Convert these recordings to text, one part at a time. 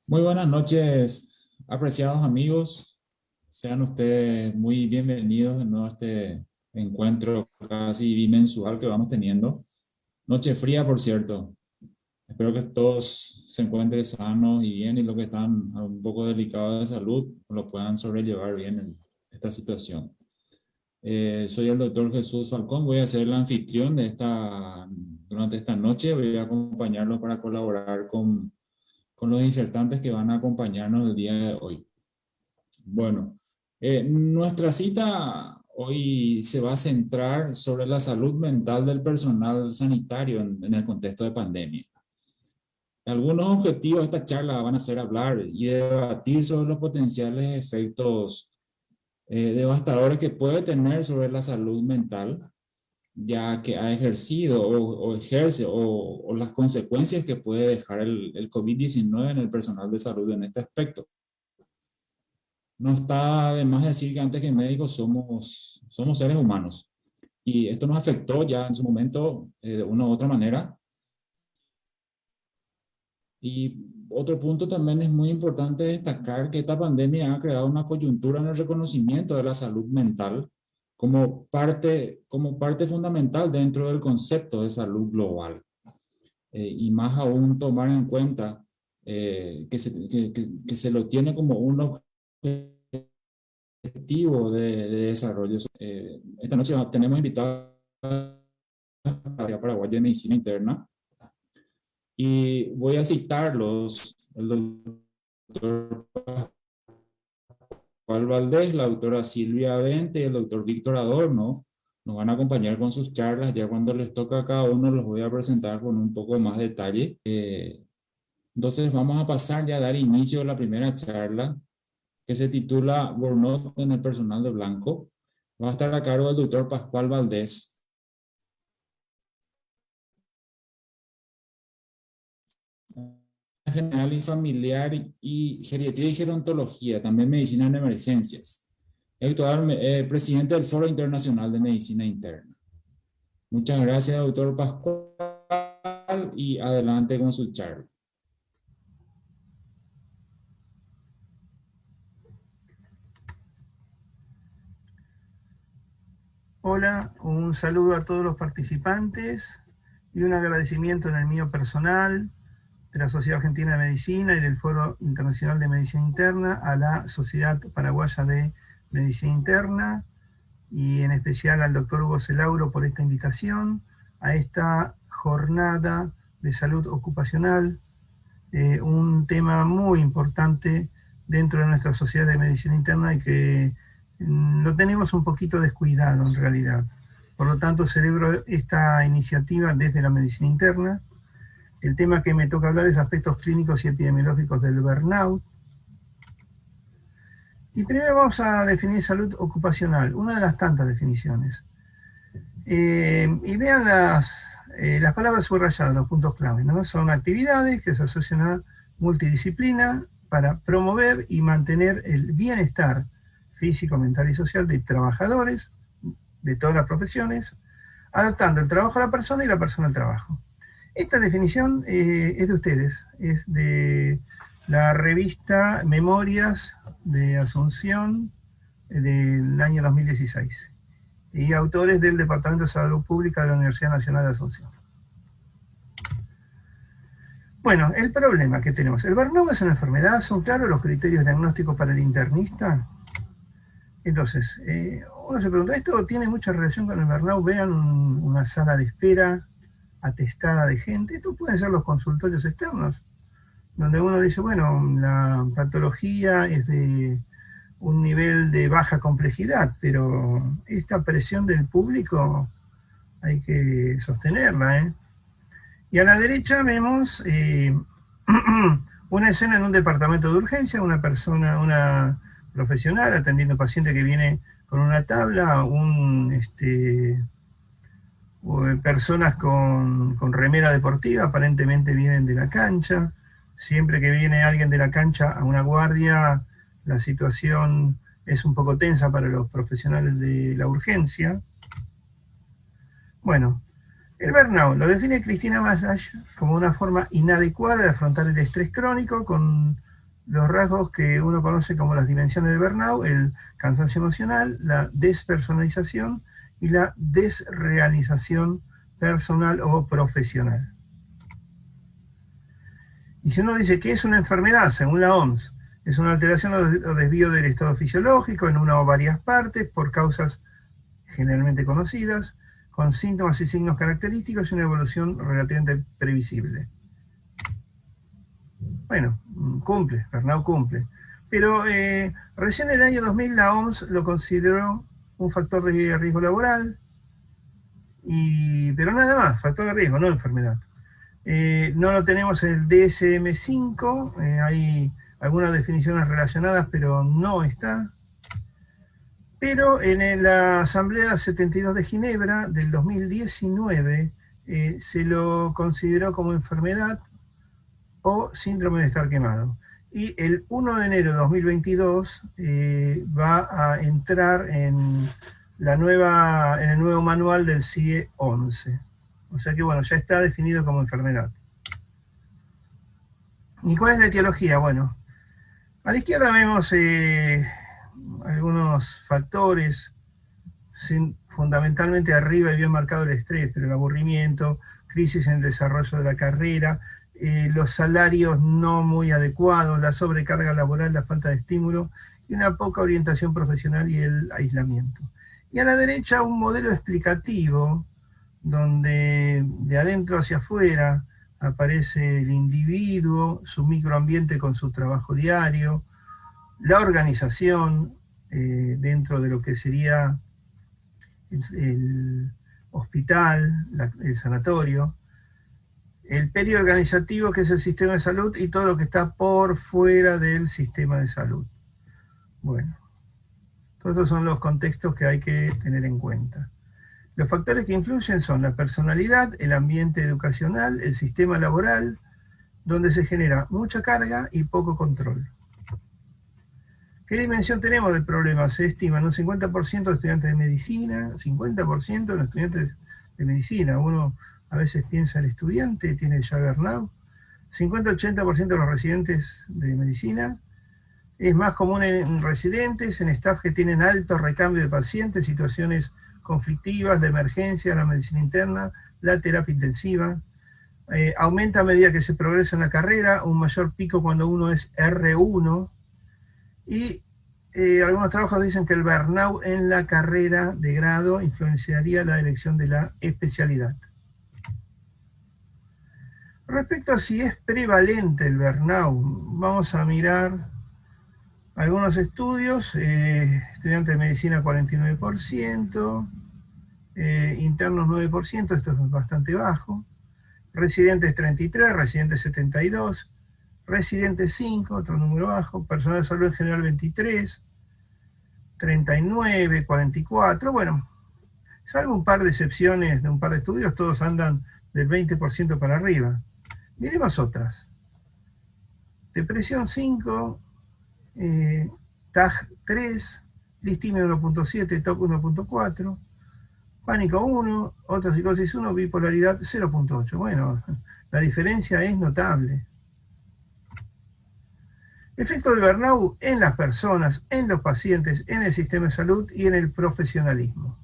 Muy buenas noches, apreciados amigos. Sean ustedes muy bienvenidos de nuevo a este encuentro casi bimensual que vamos teniendo. Noche fría, por cierto. Espero que todos se encuentren sanos y bien y los que están un poco delicados de salud lo puedan sobrellevar bien en esta situación. Soy el doctor Jesús Falcón, voy a ser el anfitrión durante esta noche. Voy a acompañarlos para colaborar con los disertantes que van a acompañarnos el día de hoy. Bueno, nuestra cita hoy se va a centrar sobre la salud mental del personal sanitario en el contexto de pandemia. Algunos objetivos de esta charla van a ser hablar y debatir sobre los potenciales efectos devastadores que puede tener sobre la salud mental, ya que ha ejercido o ejerce o las consecuencias que puede dejar el COVID-19 en el personal de salud en este aspecto. No está de más decir que antes que médicos somos seres humanos y esto nos afectó ya en su momento de una u otra manera. Y otro punto también es muy importante destacar que esta pandemia ha creado una coyuntura en el reconocimiento de la salud mental como parte fundamental dentro del concepto de salud global. Y más aún tomar en cuenta que se lo tiene como un objetivo de desarrollo. Esta noche tenemos invitados a la Paraguay de Medicina Interna y voy a citarlos: el doctor Pascual Valdés, la doctora Silvia Vente y el doctor Víctor Adorno. Nos van a acompañar con sus charlas. Ya cuando les toca a cada uno los voy a presentar con un poco más detalle. Entonces vamos a pasar ya a dar inicio a la primera charla, que se titula Burnout en el personal de blanco. Va a estar a cargo del doctor Pascual Valdés, general y familiar y geriatría y gerontología, también medicina en emergencias. Actual presidente del Foro Internacional de Medicina Interna. Muchas gracias, doctor Pascual, y adelante con su charla. Hola, un saludo a todos los participantes y un agradecimiento en el mío personal de la Sociedad Argentina de Medicina y del Foro Internacional de Medicina Interna a la Sociedad Paraguaya de Medicina Interna y en especial al doctor Hugo Celauro por esta invitación a esta jornada de salud ocupacional, un tema muy importante dentro de nuestra Sociedad de Medicina Interna y que lo tenemos un poquito descuidado en realidad. Por lo tanto, celebro esta iniciativa desde la medicina interna. El tema que me toca hablar es aspectos clínicos y epidemiológicos del burnout. Y primero vamos a definir salud ocupacional, una de las tantas definiciones. Y vean las palabras subrayadas, los puntos clave, ¿no? Son actividades que se asocian a multidisciplina para promover y mantener el bienestar físico, mental y social de trabajadores de todas las profesiones, adaptando el trabajo a la persona y la persona al trabajo. Esta definición es de ustedes, es de la revista Memorias de Asunción del año 2016 y autores del Departamento de Salud Pública de la Universidad Nacional de Asunción. Bueno, el problema que tenemos, el burnout es una enfermedad, son claros los criterios diagnósticos para el internista. Entonces, uno se pregunta, ¿esto tiene mucha relación con el burnout? Vean una sala de espera atestada de gente. Esto pueden ser los consultorios externos, donde uno dice, bueno, la patología es de un nivel de baja complejidad, pero esta presión del público hay que sostenerla, ¿eh? Y a la derecha vemos una escena en un departamento de urgencia, una persona, una profesional atendiendo a un paciente que viene con una tabla, personas con remera deportiva, aparentemente vienen de la cancha. Siempre que viene alguien de la cancha a una guardia, la situación es un poco tensa para los profesionales de la urgencia. Bueno, el burnout lo define Cristina Maslach como una forma inadecuada de afrontar el estrés crónico con los rasgos que uno conoce como las dimensiones del burnout: el cansancio emocional, la despersonalización y la desrealización personal o profesional. Y si uno dice que es una enfermedad, según la OMS, es una alteración o desvío del estado fisiológico en una o varias partes por causas generalmente conocidas, con síntomas y signos característicos y una evolución relativamente previsible. Bueno, cumple, burnout cumple. Pero recién en el año 2000 la OMS lo consideró un factor de riesgo laboral, pero nada más, factor de riesgo, no enfermedad. No lo tenemos en el DSM-5, hay algunas definiciones relacionadas, pero no está. Pero en la Asamblea 72 de Ginebra del 2019 se lo consideró como enfermedad o síndrome de estar quemado. Y el 1 de enero de 2022 va a entrar en el nuevo manual del CIE 11. O sea que bueno, ya está definido como enfermedad. ¿Y cuál es la etiología? Bueno, a la izquierda vemos algunos factores, fundamentalmente arriba y bien marcado el estrés, pero el aburrimiento, crisis en el desarrollo de la carrera, los salarios no muy adecuados, la sobrecarga laboral, la falta de estímulo y una poca orientación profesional y el aislamiento. Y a la derecha un modelo explicativo donde de adentro hacia afuera aparece el individuo, su microambiente con su trabajo diario, la organización dentro de lo que sería el hospital, el sanatorio, el periorganizativo, que es el sistema de salud, y todo lo que está por fuera del sistema de salud. Bueno, todos estos son los contextos que hay que tener en cuenta. Los factores que influyen son la personalidad, el ambiente educacional, el sistema laboral, donde se genera mucha carga y poco control. ¿Qué dimensión tenemos del problema? Se estima en un 50% de estudiantes de medicina, 50% de los estudiantes de medicina. Uno a veces piensa el estudiante, tiene ya burnout. 50-80% de los residentes de medicina. Es más común en residentes, en staff que tienen alto recambio de pacientes, situaciones conflictivas, de emergencia, la medicina interna, la terapia intensiva. Aumenta a medida que se progresa en la carrera, un mayor pico cuando uno es R1, y algunos trabajos dicen que el burnout en la carrera de grado influenciaría la elección de la especialidad. Respecto a si es prevalente el burnout, vamos a mirar algunos estudios. Estudiantes de medicina 49%, internos 9%, esto es bastante bajo, residentes 33%, residentes 72%, residentes 5%, otro número bajo, personal de salud en general 23%, 39%, 44%, bueno, salvo un par de excepciones de un par de estudios, todos andan del 20% para arriba. Miremos otras. Depresión 5%, TAG 3%, listimia 1.7%, TOC 1.4%, pánico 1%, otra psicosis 1%, bipolaridad 0.8%. Bueno, la diferencia es notable. Efecto del burnout en las personas, en los pacientes, en el sistema de salud y en el profesionalismo.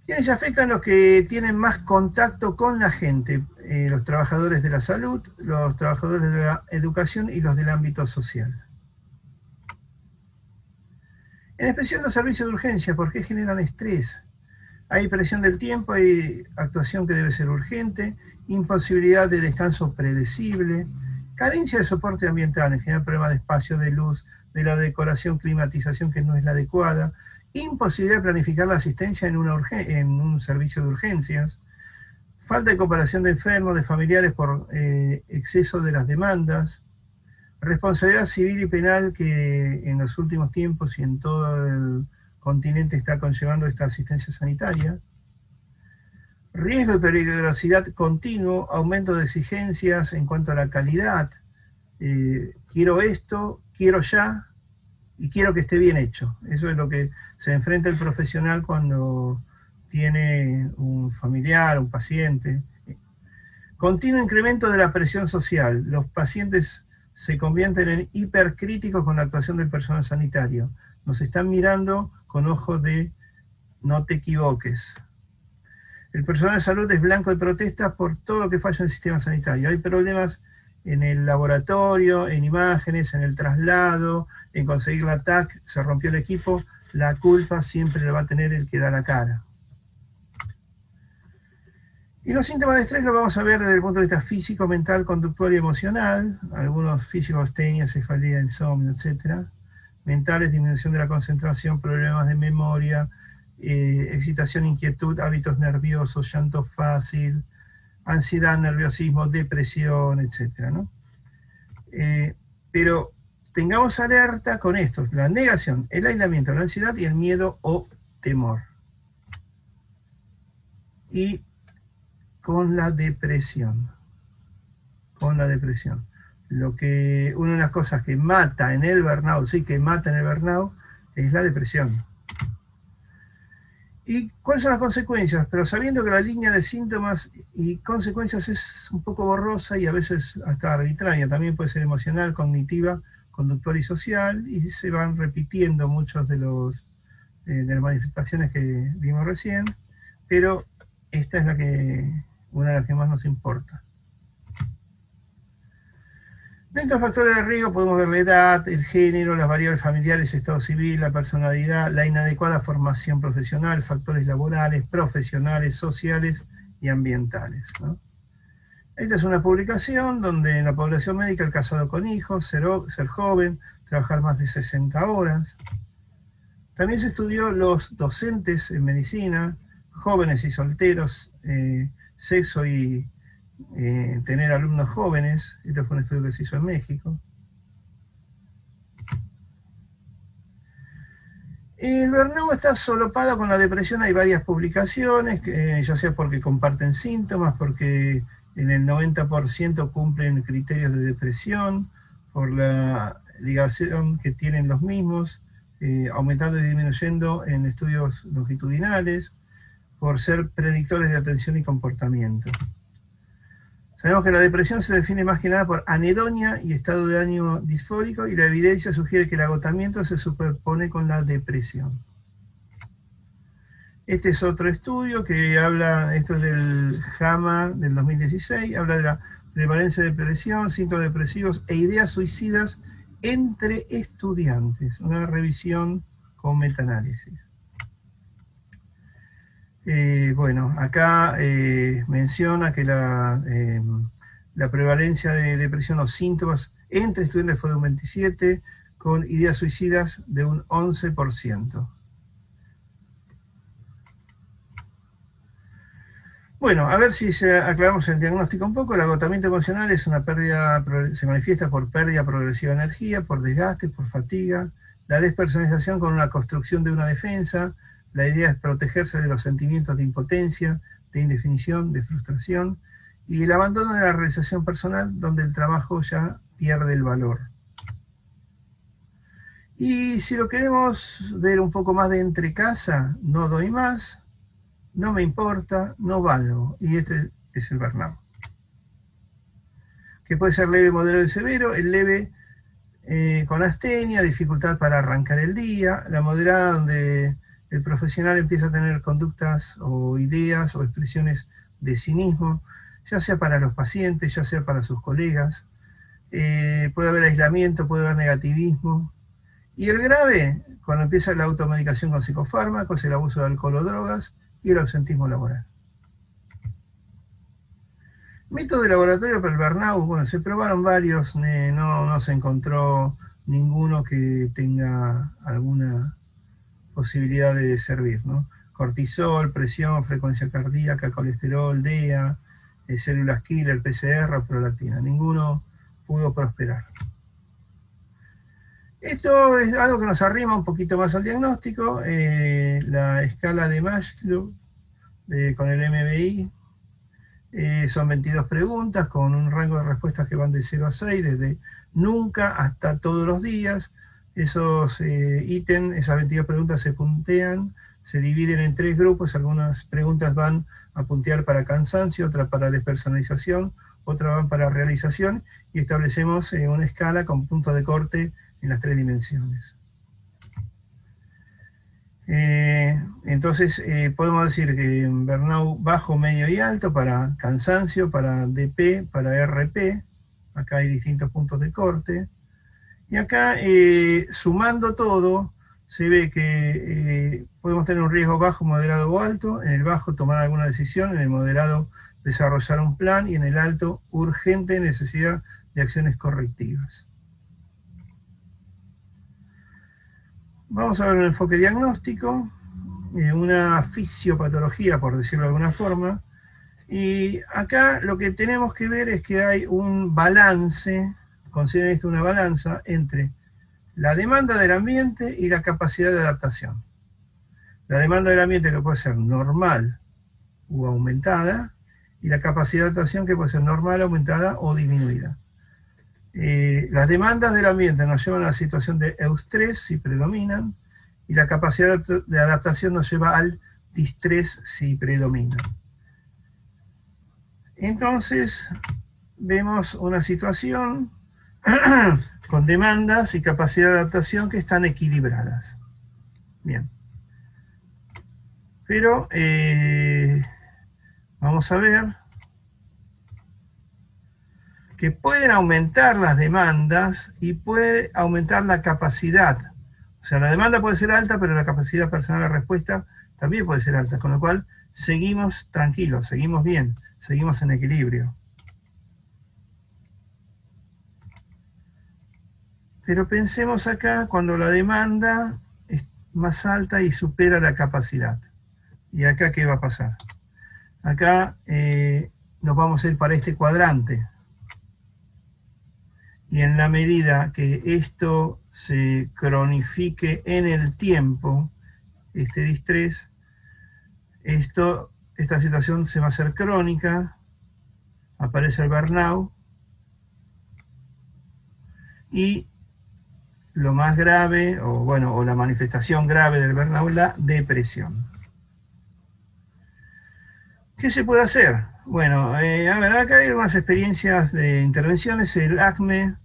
¿Quiénes afectan? Los que tienen más contacto con la gente, los trabajadores de la salud, los trabajadores de la educación y los del ámbito social. En especial los servicios de urgencia, porque generan estrés. Hay presión del tiempo, hay actuación que debe ser urgente, imposibilidad de descanso predecible, carencia de soporte ambiental, en general problemas de espacio, de luz, de la decoración, climatización que no es la adecuada, imposibilidad de planificar la asistencia en un servicio de urgencias, falta de cooperación de enfermos, de familiares por exceso de las demandas, responsabilidad civil y penal que en los últimos tiempos y en todo el continente está conllevando esta asistencia sanitaria, riesgo de peligrosidad continuo, aumento de exigencias en cuanto a la calidad, quiero esto, quiero ya, y quiero que esté bien hecho. Eso es lo que se enfrenta el profesional cuando tiene un familiar, un paciente. Continuo incremento de la presión social. Los pacientes se convierten en hipercríticos con la actuación del personal sanitario. Nos están mirando con ojos de no te equivoques. El personal de salud es blanco de protestas por todo lo que falla en el sistema sanitario. Hay problemas en el laboratorio, en imágenes, en el traslado, en conseguir la TAC, se rompió el equipo, la culpa siempre la va a tener el que da la cara. Y los síntomas de estrés los vamos a ver desde el punto de vista físico, mental, conductual y emocional. Algunos físicos, astenia, cefalea, insomnio, etc. Mentales, disminución de la concentración, problemas de memoria, excitación, inquietud, hábitos nerviosos, llanto fácil, ansiedad, nerviosismo, depresión, etc., ¿no? Pero tengamos alerta con esto: la negación, el aislamiento, la ansiedad y el miedo o temor. Y con la depresión. Una de las cosas que mata en el burnout, sí, que mata en el burnout, es la depresión. ¿Y cuáles son las consecuencias? Pero sabiendo que la línea de síntomas y consecuencias es un poco borrosa y a veces hasta arbitraria, también puede ser emocional, cognitiva, conductual y social, y se van repitiendo muchos de las manifestaciones que vimos recién, pero esta es una de las que más nos importa. Dentro de los factores de riesgo podemos ver la edad, el género, las variables familiares, estado civil, la personalidad, la inadecuada formación profesional, factores laborales, profesionales, sociales y ambientales, ¿no? Esta es una publicación donde en la población médica el casado con hijos, ser joven, trabajar más de 60 horas. También se estudió los docentes en medicina, jóvenes y solteros, sexo y tener alumnos jóvenes. Este fue un estudio que se hizo en México. El burnout está solapado con la depresión. Hay varias publicaciones, ya sea porque comparten síntomas, porque en el 90% cumplen criterios de depresión, por la ligación que tienen los mismos, aumentando y disminuyendo en estudios longitudinales, por ser predictores de atención y comportamiento. Sabemos que la depresión se define más que nada por anedonia y estado de ánimo disfórico, y la evidencia sugiere que el agotamiento se superpone con la depresión. Este es otro estudio que habla, esto es del JAMA del 2016, habla de la prevalencia de depresión, síntomas depresivos e ideas suicidas entre estudiantes, una revisión con metaanálisis. Bueno, acá menciona que la prevalencia de depresión o síntomas entre estudiantes fue de un 27%, con ideas suicidas de un 11%. Bueno, a ver si aclaramos el diagnóstico un poco. El agotamiento emocional es una pérdida, se manifiesta por pérdida progresiva de energía, por desgaste, por fatiga, la despersonalización con una construcción de una defensa. La idea es protegerse de los sentimientos de impotencia, de indefinición, de frustración, y el abandono de la realización personal, donde el trabajo ya pierde el valor. Y si lo queremos ver un poco más de entre casa, no doy más, no me importa, no valgo, y este es el burnout. Que puede ser leve, moderado y severo. El leve con astenia, dificultad para arrancar el día. La moderada, donde el profesional empieza a tener conductas o ideas o expresiones de cinismo, ya sea para los pacientes, ya sea para sus colegas. Puede haber aislamiento, puede haber negativismo. Y el grave, cuando empieza la automedicación con psicofármacos, el abuso de alcohol o drogas y el ausentismo laboral. Método de laboratorio para el burnout, bueno, se probaron varios, no se encontró ninguno que tenga alguna posibilidad de servir, ¿no? Cortisol, presión, frecuencia cardíaca, colesterol, DEA, células killer, PCR, prolactina. Ninguno pudo prosperar. Esto es algo que nos arrima un poquito más al diagnóstico. La escala de Maslow con el MBI son 22 preguntas con un rango de respuestas que van de 0 a 6, desde nunca hasta todos los días. Esos ítems, esas 22 preguntas se puntean se dividen en 3 grupos, algunas preguntas van a puntear para cansancio, otras para despersonalización, otras van para realización, y establecemos una escala con puntos de corte en las 3 dimensiones. Entonces podemos decir que burnout bajo, medio y alto para cansancio, para DP, para RP, acá hay distintos puntos de corte, y acá sumando todo, se ve que podemos tener un riesgo bajo, moderado o alto. En el bajo tomar alguna decisión, en el moderado desarrollar un plan, y en el alto urgente necesidad de acciones correctivas. Vamos a ver un enfoque diagnóstico, una fisiopatología, por decirlo de alguna forma, y acá lo que tenemos que ver es que hay un balance, consideren esto una balanza, entre la demanda del ambiente y la capacidad de adaptación. La demanda del ambiente, que puede ser normal o aumentada, y la capacidad de adaptación, que puede ser normal, aumentada o disminuida. Las demandas del ambiente nos llevan a la situación de eustrés si predominan, y la capacidad de adaptación nos lleva al distrés si predomina. Entonces, vemos una situación con demandas y capacidad de adaptación que están equilibradas. Bien. Pero vamos a ver que pueden aumentar las demandas y puede aumentar la capacidad. O sea, la demanda puede ser alta, pero la capacidad personal de respuesta también puede ser alta, con lo cual seguimos tranquilos, seguimos bien, seguimos en equilibrio. Pero pensemos acá cuando la demanda es más alta y supera la capacidad. ¿Y acá qué va a pasar? Acá nos vamos a ir para este cuadrante. Y en la medida que esto se cronifique en el tiempo, este distrés, esta situación se va a hacer crónica, aparece el burnout, y lo más grave, o la manifestación grave del burnout, la depresión. ¿Qué se puede hacer? Bueno, a ver, acá hay algunas experiencias de intervenciones. El ACME,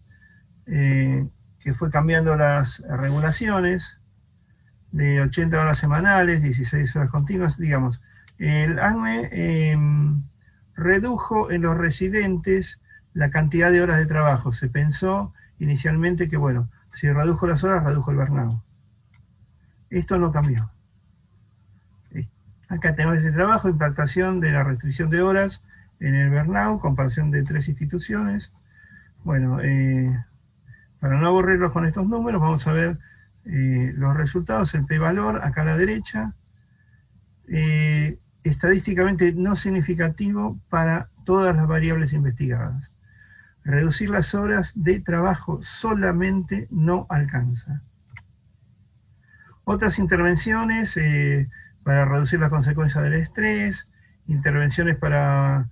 que fue cambiando las regulaciones de 80 horas semanales, 16 horas continuas, digamos. El ACME redujo en los residentes la cantidad de horas de trabajo. Se pensó inicialmente que, bueno, si redujo las horas, redujo el burnout. Esto no cambió. Acá tenemos este trabajo, impactación de la restricción de horas en el burnout, comparación de 3 instituciones. Bueno, para no aburrirlos con estos números, vamos a ver los resultados, el p-valor, acá a la derecha. Estadísticamente no significativo para todas las variables investigadas. Reducir las horas de trabajo solamente no alcanza. Otras intervenciones para reducir las consecuencias del estrés, intervenciones para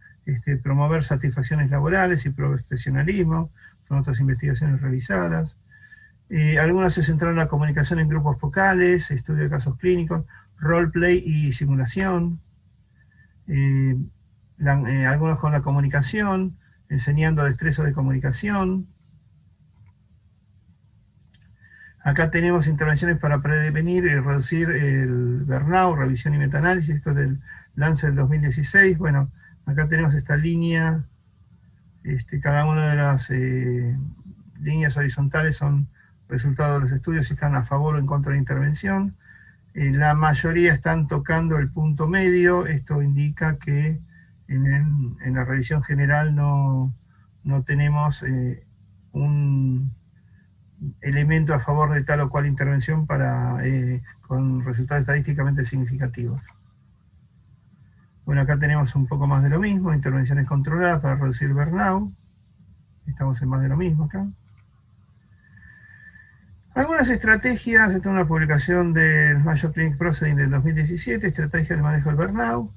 promover satisfacciones laborales y profesionalismo, son otras investigaciones realizadas. Algunas se centraron en la comunicación en grupos focales, estudio de casos clínicos, roleplay y simulación. Algunos con la comunicación, enseñando destrezas de comunicación. Acá tenemos intervenciones para prevenir y reducir el burnout, revisión y metaanálisis, esto es del Lancet del 2016. Bueno, acá tenemos esta línea, cada una de las líneas horizontales son resultados de los estudios y están a favor o en contra de la intervención. La mayoría están tocando el punto medio, esto indica que en la revisión general no tenemos un elemento a favor de tal o cual intervención con resultados estadísticamente significativos. Bueno, acá tenemos un poco más de lo mismo, intervenciones controladas para reducir el burnout. Estamos en más de lo mismo acá. Algunas estrategias, esta es una publicación del Mayo Clinic Proceeding del 2017, estrategia de manejo del burnout.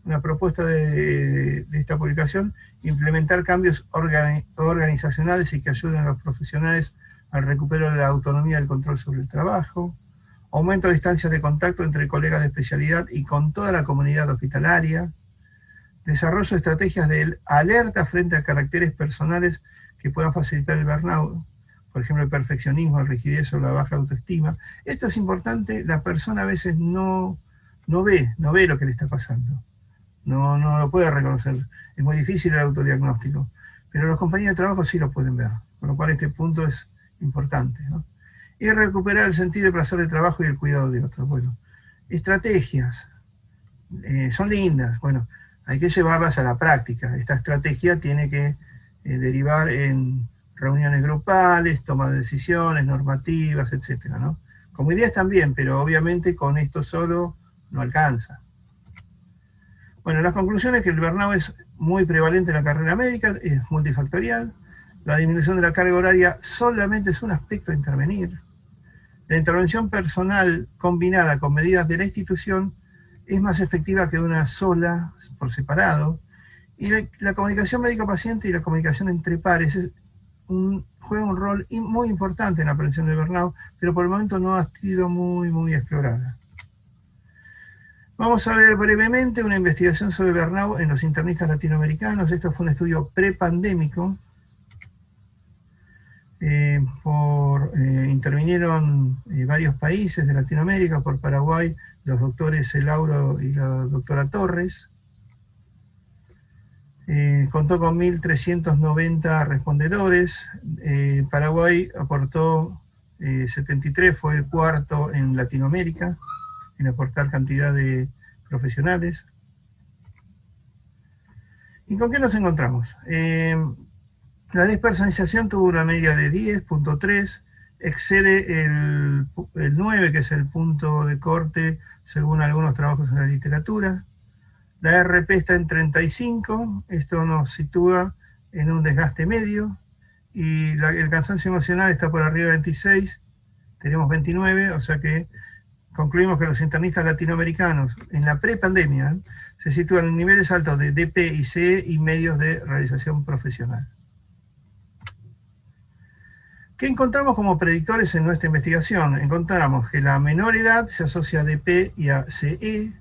Una propuesta de esta publicación, implementar cambios organizacionales y que ayuden a los profesionales al recupero de la autonomía del control sobre el trabajo, aumento de distancias de contacto entre colegas de especialidad y con toda la comunidad hospitalaria, desarrollo de estrategias de alerta frente a caracteres personales que puedan facilitar el burnout, por ejemplo, el perfeccionismo, la rigidez o la baja autoestima. Esto es importante, la persona a veces no ve lo que le está pasando, no lo puede reconocer, es muy difícil el autodiagnóstico, pero los compañeros de trabajo sí lo pueden ver, con lo cual este punto es importante, ¿no? Y recuperar el sentido de placer del trabajo y el cuidado de otros. Bueno, estrategias, son lindas, bueno, hay que llevarlas a la práctica. Esta estrategia tiene que derivar en reuniones grupales, toma de decisiones, normativas, etcétera, ¿no? Como ideas también, pero obviamente con esto solo no alcanza. Bueno, las conclusiones que el burnout es muy prevalente en la carrera médica, es multifactorial. La disminución de la carga horaria solamente es un aspecto a intervenir. La intervención personal combinada con medidas de la institución es más efectiva que una sola por separado. Y la comunicación médico-paciente y la comunicación entre pares juega un rol muy importante en la prevención del burnout, pero por el momento no ha sido muy explorada. Vamos a ver brevemente una investigación sobre burnout en los internistas latinoamericanos. Esto fue un estudio prepandémico. Intervinieron varios países de Latinoamérica, por Paraguay, los doctores Elauro y la doctora Torres. Contó con 1.390 respondedores. Paraguay aportó 73, fue el cuarto en Latinoamérica en aportar cantidad de profesionales. ¿Y con qué nos encontramos? La despersonalización tuvo una media de 10.3, excede el 9, que es el punto de corte según algunos trabajos en la literatura. La RP está en 35, esto nos sitúa en un desgaste medio, y el cansancio emocional está por arriba de 26, tenemos 29, o sea que concluimos que los internistas latinoamericanos en la prepandemia se sitúan en niveles altos de DP y CE y medios de realización profesional. ¿Qué encontramos como predictores en nuestra investigación? Encontramos que la menor edad se asocia a DP y a CE,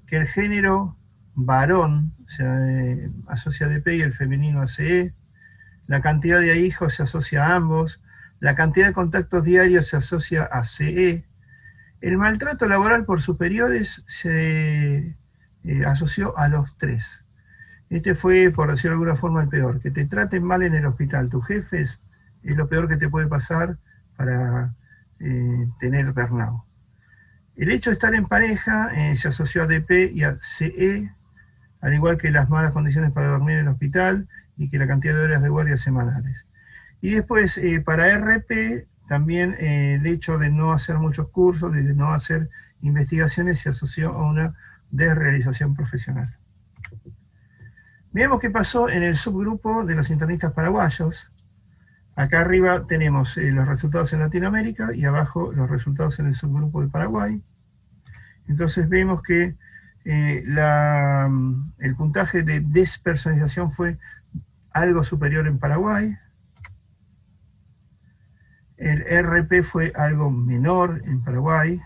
que el género varón se asocia a DP y el femenino a CE, la cantidad de hijos se asocia a ambos, la cantidad de contactos diarios se asocia a CE, el maltrato laboral por superiores se asoció a los tres. Este fue, por decirlo de alguna forma, el peor. Que te traten mal en el hospital tus jefes es lo peor que te puede pasar para tener burnout. El hecho de estar en pareja se asoció a DP y a CE, al igual que las malas condiciones para dormir en el hospital y que la cantidad de horas de guardia semanales. Y después, para RP, también el hecho de no hacer muchos cursos, de no hacer investigaciones, se asoció a una desrealización profesional. Veamos qué pasó en el subgrupo de los internistas paraguayos. Acá arriba tenemos los resultados en Latinoamérica y abajo los resultados en el subgrupo de Paraguay. Entonces vemos que el puntaje de despersonalización fue algo superior en Paraguay. El RP fue algo menor en Paraguay.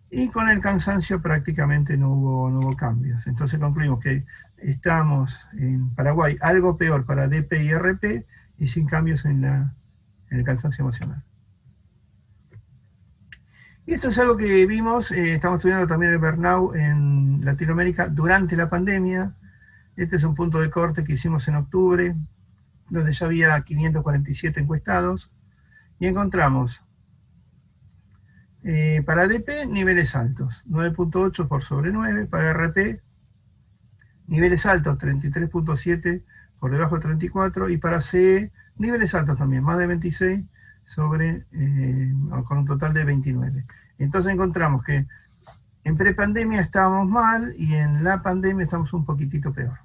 Y con el cansancio prácticamente no hubo cambios. Entonces concluimos que estamos en Paraguay algo peor para DP y RP y sin cambios en el cansancio emocional. Y esto es algo que vimos, estamos estudiando también el burnout en Latinoamérica durante la pandemia. Este es un punto de corte que hicimos en octubre, donde ya había 547 encuestados, y encontramos para DP niveles altos, 9.8 por sobre 9, para RP niveles altos, 33.7 por debajo de 34, y para CE niveles altos también, más de 26 sobre, con un total de 29. Entonces encontramos que en prepandemia estábamos mal y en la pandemia estamos un poquitito peor.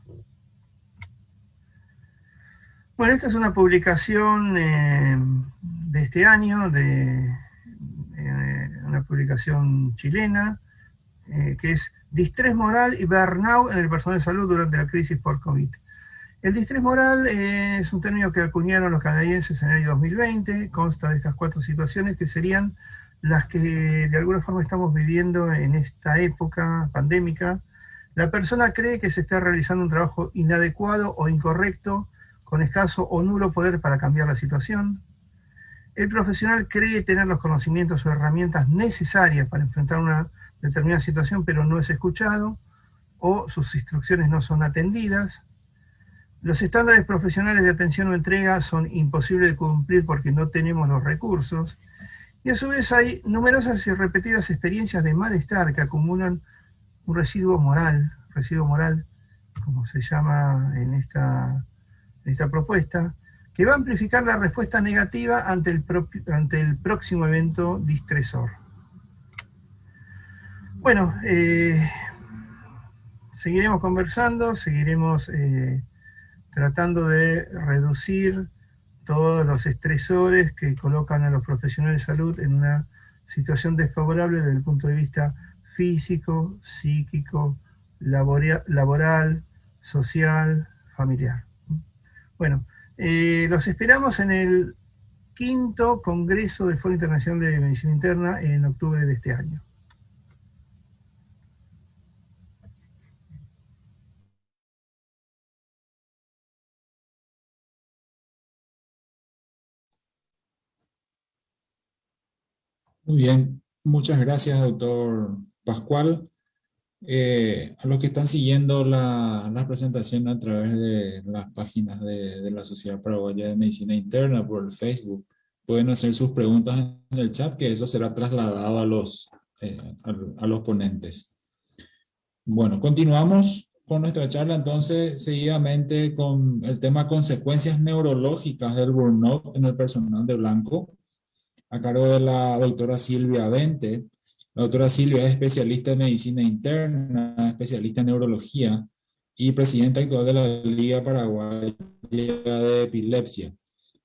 Bueno, esta es una publicación de este año, una publicación chilena, que es Distrés moral y burnout en el personal de salud durante la crisis por COVID. El distrés moral es un término que acuñaron los canadienses en el año 2020, consta de estas 4 situaciones que serían las que de alguna forma estamos viviendo en esta época pandémica. La persona cree que se está realizando un trabajo inadecuado o incorrecto, con escaso o nulo poder para cambiar la situación. El profesional cree tener los conocimientos o herramientas necesarias para enfrentar una determinada situación, pero no es escuchado o sus instrucciones no son atendidas. Los estándares profesionales de atención o entrega son imposibles de cumplir porque no tenemos los recursos. Y a su vez hay numerosas y repetidas experiencias de malestar que acumulan un residuo moral, como se llama en esta propuesta, que va a amplificar la respuesta negativa ante el próximo evento distresor. Bueno, seguiremos conversando, seguiremos tratando de reducir todos los estresores que colocan a los profesionales de salud en una situación desfavorable desde el punto de vista físico, psíquico, laboral, social, familiar. Bueno, los esperamos en el 5º Congreso del Foro Internacional de Medicina Interna en octubre de este año. Muy bien, muchas gracias, doctor Pascual. A los que están siguiendo la presentación a través de las páginas de la Sociedad Paraguaya de Medicina Interna por el Facebook, pueden hacer sus preguntas en el chat, que eso será trasladado a los ponentes. Bueno, continuamos con nuestra charla entonces seguidamente con el tema consecuencias neurológicas del burnout en el personal de blanco, a cargo de la doctora Silvia Bente. La doctora Silvia es especialista en medicina interna, especialista en neurología y presidenta actual de la Liga Paraguaya de Epilepsia.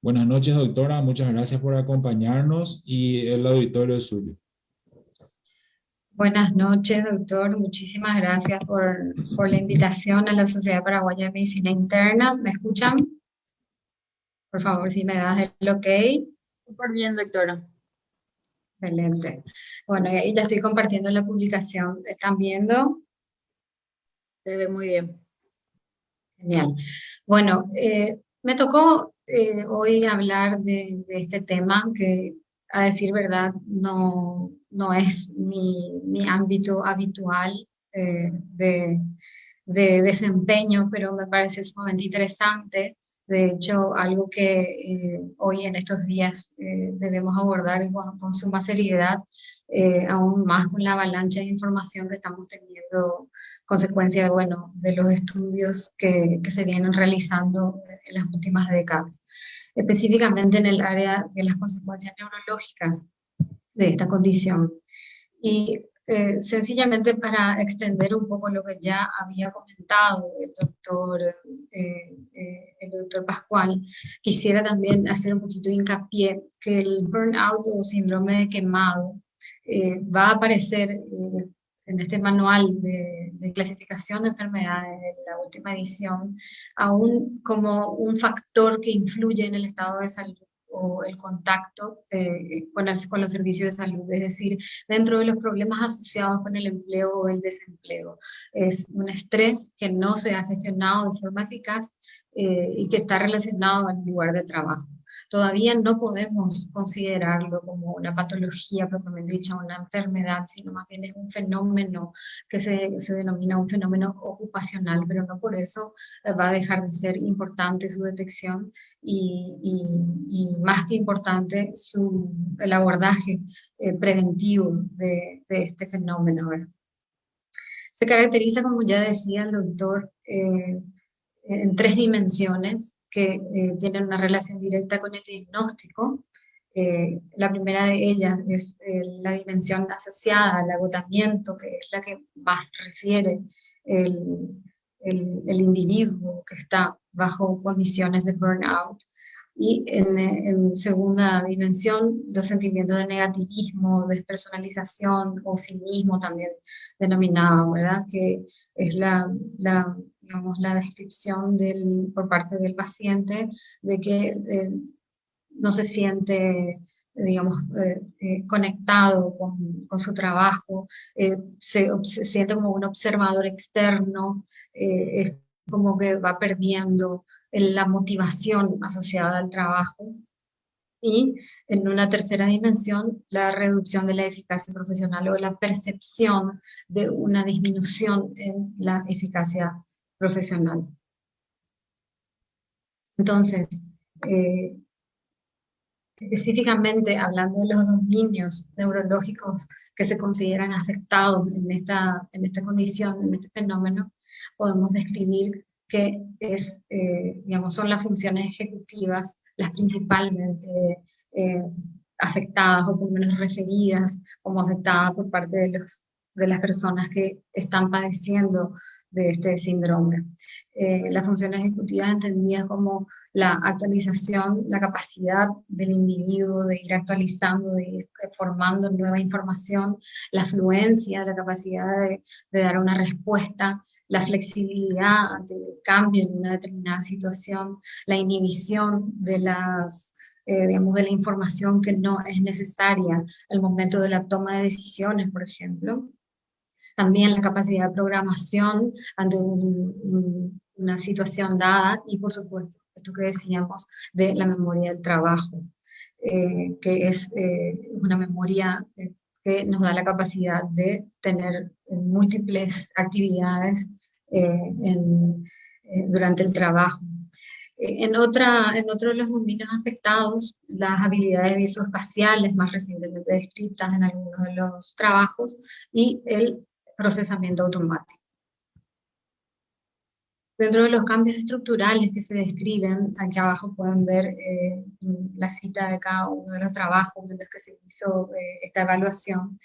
Buenas noches, doctora. Muchas gracias por acompañarnos y el auditorio es suyo. Buenas noches, doctor. Muchísimas gracias por la invitación a la Sociedad Paraguaya de Medicina Interna. ¿Me escuchan? Por favor, si me das el ok. Súper bien, doctora. Excelente. Bueno, y ahí ya estoy compartiendo la publicación. ¿Están viendo? Se ve muy bien. Genial. Bueno, me tocó hoy hablar de este tema que, a decir verdad, no es mi ámbito habitual de desempeño, pero me parece sumamente interesante. De hecho, algo que hoy en estos días debemos abordar con suma seriedad, aún más con la avalancha de información que estamos teniendo, consecuencia, bueno, de los estudios que se vienen realizando en las últimas décadas, específicamente en el área de las consecuencias neurológicas de esta condición. Y sencillamente para extender un poco lo que ya había comentado el doctor Pascual, quisiera también hacer un poquito de hincapié que el burnout o síndrome de quemado va a aparecer en este manual de clasificación de enfermedades de la última edición, aún como un factor que influye en el estado de salud o el contacto con los servicios de salud, es decir, dentro de los problemas asociados con el empleo o el desempleo. Es un estrés que no se ha gestionado de forma eficaz y que está relacionado al lugar de trabajo. Todavía no podemos considerarlo como una patología propiamente dicha, una enfermedad, sino más bien es un fenómeno que se denomina un fenómeno ocupacional, pero no por eso va a dejar de ser importante su detección y más que importante el abordaje preventivo de este fenómeno, ¿verdad? Se caracteriza, como ya decía el doctor, en 3 dimensiones que tienen una relación directa con el diagnóstico. La primera de ellas es la dimensión asociada al agotamiento, que es la que más refiere el individuo que está bajo condiciones de burnout. Y en segunda dimensión, los sentimientos de negativismo, despersonalización o cinismo también denominado, ¿verdad? Que es digamos, la descripción por parte del paciente de que no se siente digamos, conectado con su trabajo, se siente como un observador externo, es como que va perdiendo la motivación asociada al trabajo. Y en una tercera dimensión, la reducción de la eficacia profesional o la percepción de una disminución en la eficacia profesional. Entonces, específicamente hablando de los dominios neurológicos que se consideran afectados en esta condición, en este fenómeno, podemos describir que digamos, son las funciones ejecutivas las principalmente afectadas o por lo menos referidas como afectadas por parte de las personas que están padeciendo de este síndrome. Las funciones ejecutivas entendidas como la actualización, la capacidad del individuo de ir actualizando, de ir formando nueva información, la fluencia, la capacidad de dar una respuesta, la flexibilidad ante el cambio en una determinada situación, la inhibición de digamos, de la información que no es necesaria al momento de la toma de decisiones, por ejemplo. También la capacidad de programación ante una situación dada y, por supuesto, esto que decíamos de la memoria del trabajo, que es una memoria que nos da la capacidad de tener múltiples actividades durante el trabajo. En otro de los dominios afectados, las habilidades visoespaciales más recientemente descritas en algunos de los trabajos y el procesamiento automático. Dentro de los cambios estructurales que se describen, aquí abajo pueden ver la cita de cada uno de los trabajos en los que se hizo esta evaluación.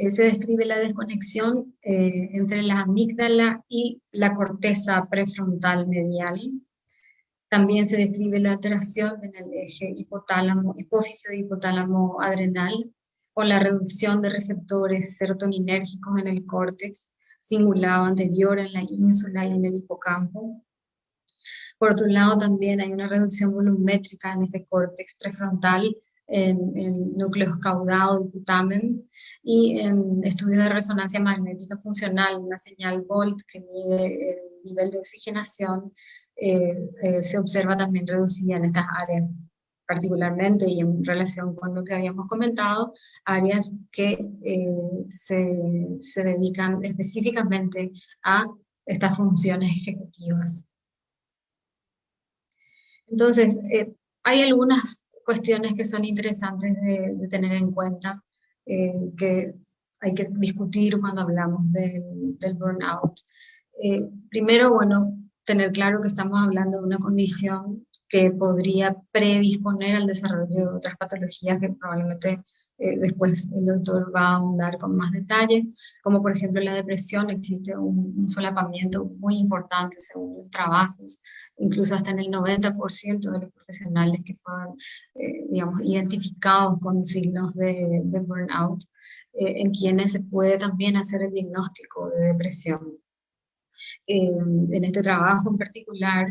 Se describe la desconexión entre la amígdala y la corteza prefrontal medial. También se describe la alteración en el eje hipófiso hipotálamo adrenal, con la reducción de receptores serotoninérgicos en el córtex cingulado anterior, en la ínsula y en el hipocampo. Por otro lado, también hay una reducción volumétrica en este córtex prefrontal, en núcleos caudado y putamen, y en estudios de resonancia magnética funcional, una señal Volt que mide el nivel de oxigenación, se observa también reducida en estas áreas, particularmente y en relación con lo que habíamos comentado, áreas que se dedican específicamente a estas funciones ejecutivas. Entonces, hay algunas cuestiones que son interesantes de tener en cuenta, que hay que discutir cuando hablamos del burnout. Primero, bueno, tener claro que estamos hablando de una condición que podría predisponer al desarrollo de otras patologías que probablemente después el doctor va a ahondar con más detalle, como por ejemplo la depresión. Existe un solapamiento muy importante según los trabajos, incluso hasta en el 90% de los profesionales que fueron, digamos, identificados con signos de burnout, en quienes se puede también hacer el diagnóstico de depresión. En este trabajo en particular,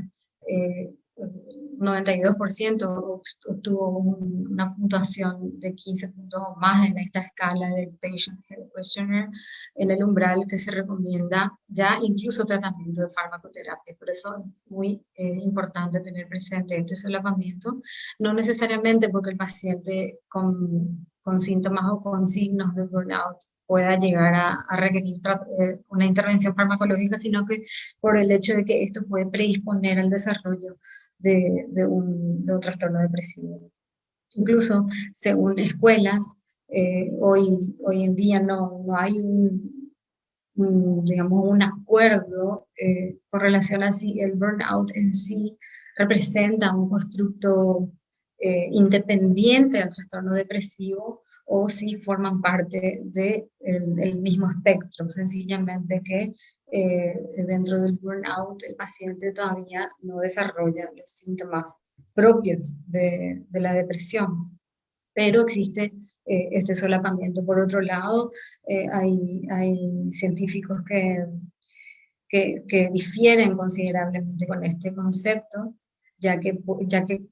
92% obtuvo una puntuación de 15 puntos o más en esta escala del Patient Health Questionnaire, en el umbral que se recomienda ya incluso tratamiento de farmacoterapia. Por eso es muy importante tener presente este solapamiento, no necesariamente porque el paciente con síntomas o con signos de burnout pueda llegar a requerir una intervención farmacológica, sino que por el hecho de que esto puede predisponer al desarrollo de un trastorno depresivo. Incluso, según escuelas, hoy en día no hay digamos, un acuerdo con relación a si el burnout en sí representa un constructo independiente del trastorno depresivo o si forman parte del mismo espectro, sencillamente que dentro del burnout el paciente todavía no desarrolla los síntomas propios de la depresión, pero existe este solapamiento. Por otro lado, hay científicos que difieren considerablemente con este concepto, ya que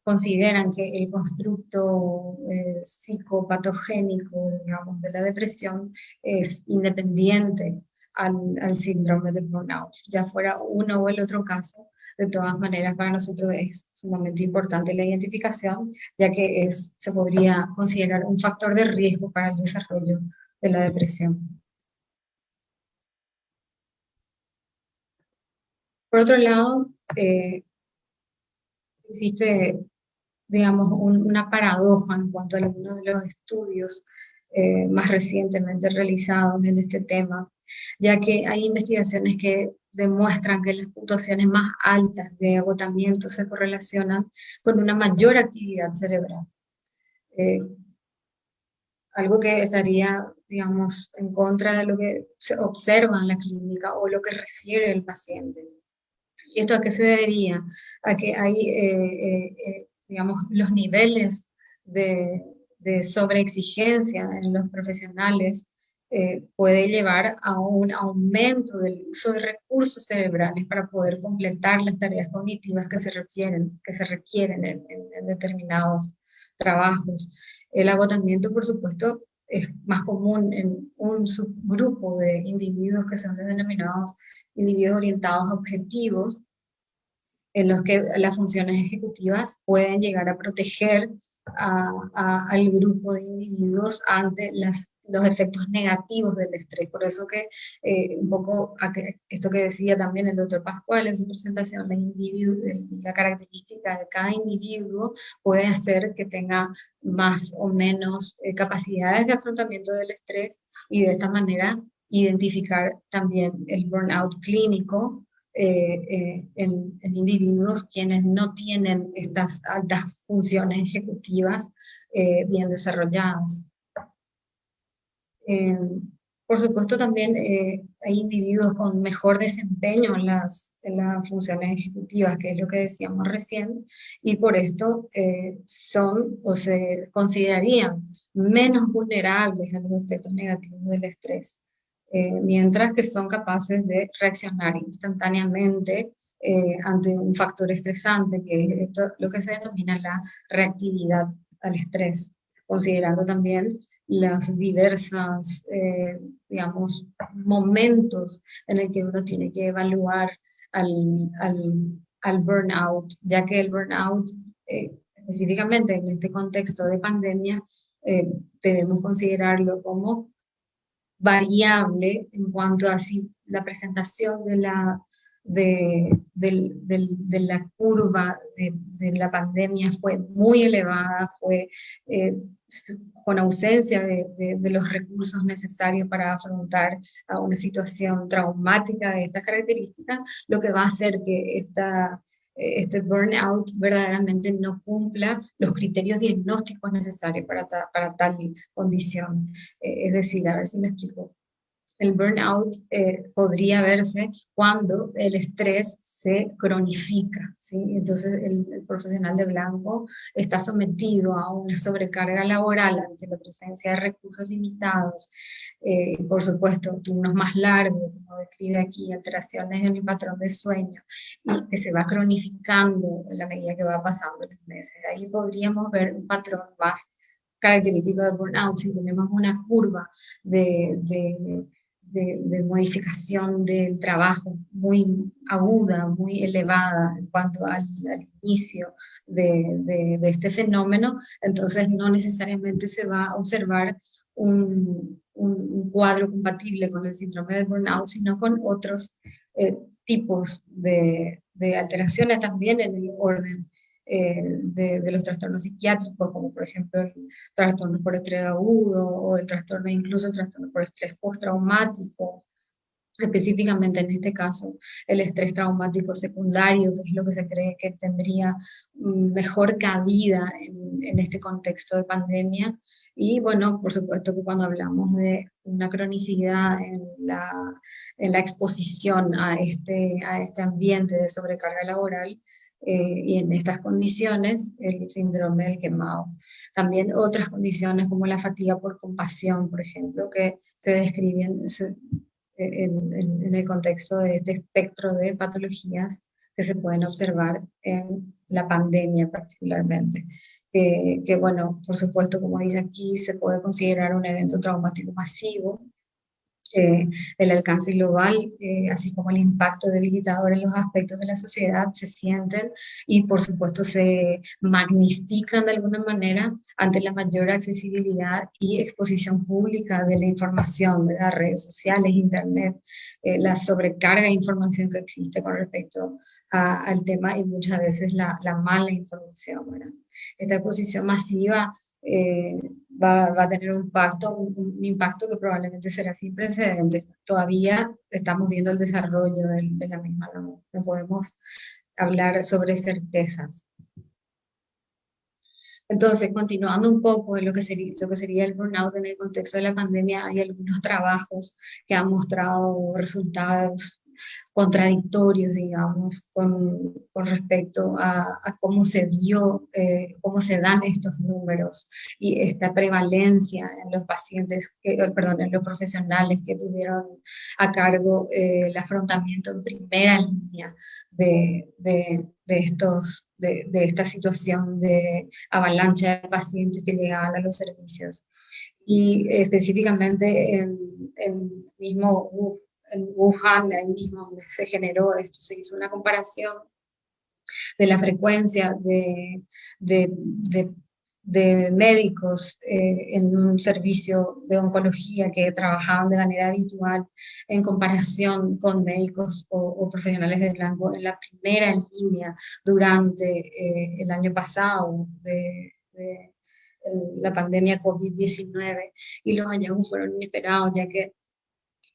consideran que el constructo psicopatogénico, digamos, de la depresión es independiente al síndrome del burnout. Ya fuera uno o el otro caso, de todas maneras para nosotros es sumamente importante la identificación, ya que se podría considerar un factor de riesgo para el desarrollo de la depresión. Por otro lado, existe, digamos, una paradoja en cuanto a algunos de los estudios más recientemente realizados en este tema, ya que hay investigaciones que demuestran que las puntuaciones más altas de agotamiento se correlacionan con una mayor actividad cerebral. Algo que estaría, digamos, en contra de lo que se observa en la clínica o lo que refiere el paciente. ¿Y esto a qué se debería? A que hay, digamos, los niveles de sobreexigencia en los profesionales puede llevar a un aumento del uso de recursos cerebrales para poder completar las tareas cognitivas que se requieren en determinados trabajos. El agotamiento, por supuesto, es más común en un subgrupo de individuos que son denominados individuos orientados a objetivos, en los que las funciones ejecutivas pueden llegar a proteger al grupo de individuos ante los efectos negativos del estrés. Por eso que un poco esto que decía también el doctor Pascual en su presentación, la característica de cada individuo puede hacer que tenga más o menos capacidades de afrontamiento del estrés y de esta manera identificar también el burnout clínico en individuos quienes no tienen estas altas funciones ejecutivas bien desarrolladas. Por supuesto también hay individuos con mejor desempeño en las funciones ejecutivas, que es lo que decíamos recién, y por esto son o se considerarían menos vulnerables a los efectos negativos del estrés. Mientras que son capaces de reaccionar instantáneamente ante un factor estresante, que es esto, lo que se denomina la reactividad al estrés, considerando también los diversos, digamos, momentos en el que uno tiene que evaluar al burnout, ya que el burnout, específicamente en este contexto de pandemia, debemos considerarlo como variable en cuanto a si la presentación de la curva de la pandemia fue muy elevada, fue con ausencia de los recursos necesarios para afrontar a una situación traumática de esta característica, lo que va a hacer que este burnout verdaderamente no cumpla los criterios diagnósticos necesarios para tal condición. Es decir, a ver si me explico. El burnout podría verse cuando el estrés se cronifica, ¿sí? Entonces el profesional de blanco está sometido a una sobrecarga laboral ante la presencia de recursos limitados, por supuesto, turnos más largos, como describe aquí, alteraciones en el patrón de sueño, y que se va cronificando en la medida que va pasando los meses. Ahí podríamos ver un patrón más característico de burnout, si tenemos una curva de modificación del trabajo muy aguda, muy elevada en cuanto al inicio de este fenómeno, entonces no necesariamente se va a observar un cuadro compatible con el síndrome de burnout, sino con otros tipos de alteraciones también en el orden de los trastornos psiquiátricos, como por ejemplo el trastorno por estrés agudo o incluso el trastorno por estrés postraumático. Específicamente en este caso, el estrés traumático secundario, que es lo que se cree que tendría mejor cabida en este contexto de pandemia. Y bueno, por supuesto que cuando hablamos de una cronicidad en la exposición a este ambiente de sobrecarga laboral, y en estas condiciones, el síndrome del quemado. También otras condiciones como la fatiga por compasión, por ejemplo, que se describen en el contexto de este espectro de patologías que se pueden observar en la pandemia particularmente. Bueno, por supuesto, como dice aquí, se puede considerar un evento traumático masivo. El alcance global, así como el impacto debilitador en los aspectos de la sociedad, se sienten y por supuesto se magnifican de alguna manera ante la mayor accesibilidad y exposición pública de la información, de las redes sociales, internet, la sobrecarga de información que existe con respecto al tema y muchas veces la mala información, ¿verdad? Esta exposición masiva va a tener un impacto que probablemente será sin precedentes. Todavía estamos viendo el desarrollo de la misma, no podemos hablar sobre certezas. Entonces, continuando un poco en lo que sería el burnout en el contexto de la pandemia, hay algunos trabajos que han mostrado resultados contradictorios, digamos, con respecto a cómo se dio, cómo se dan estos números y esta prevalencia en los pacientes, perdón, en los profesionales que tuvieron a cargo el afrontamiento en primera línea de esta situación de avalancha de pacientes que llegaban a los servicios. Y específicamente en Wuhan, ahí mismo donde se generó esto, se hizo una comparación de la frecuencia de médicos en un servicio de oncología que trabajaban de manera habitual en comparación con médicos o profesionales de blanco en la primera línea durante el año pasado de la pandemia COVID-19, y los hallazgos fueron inesperados, ya que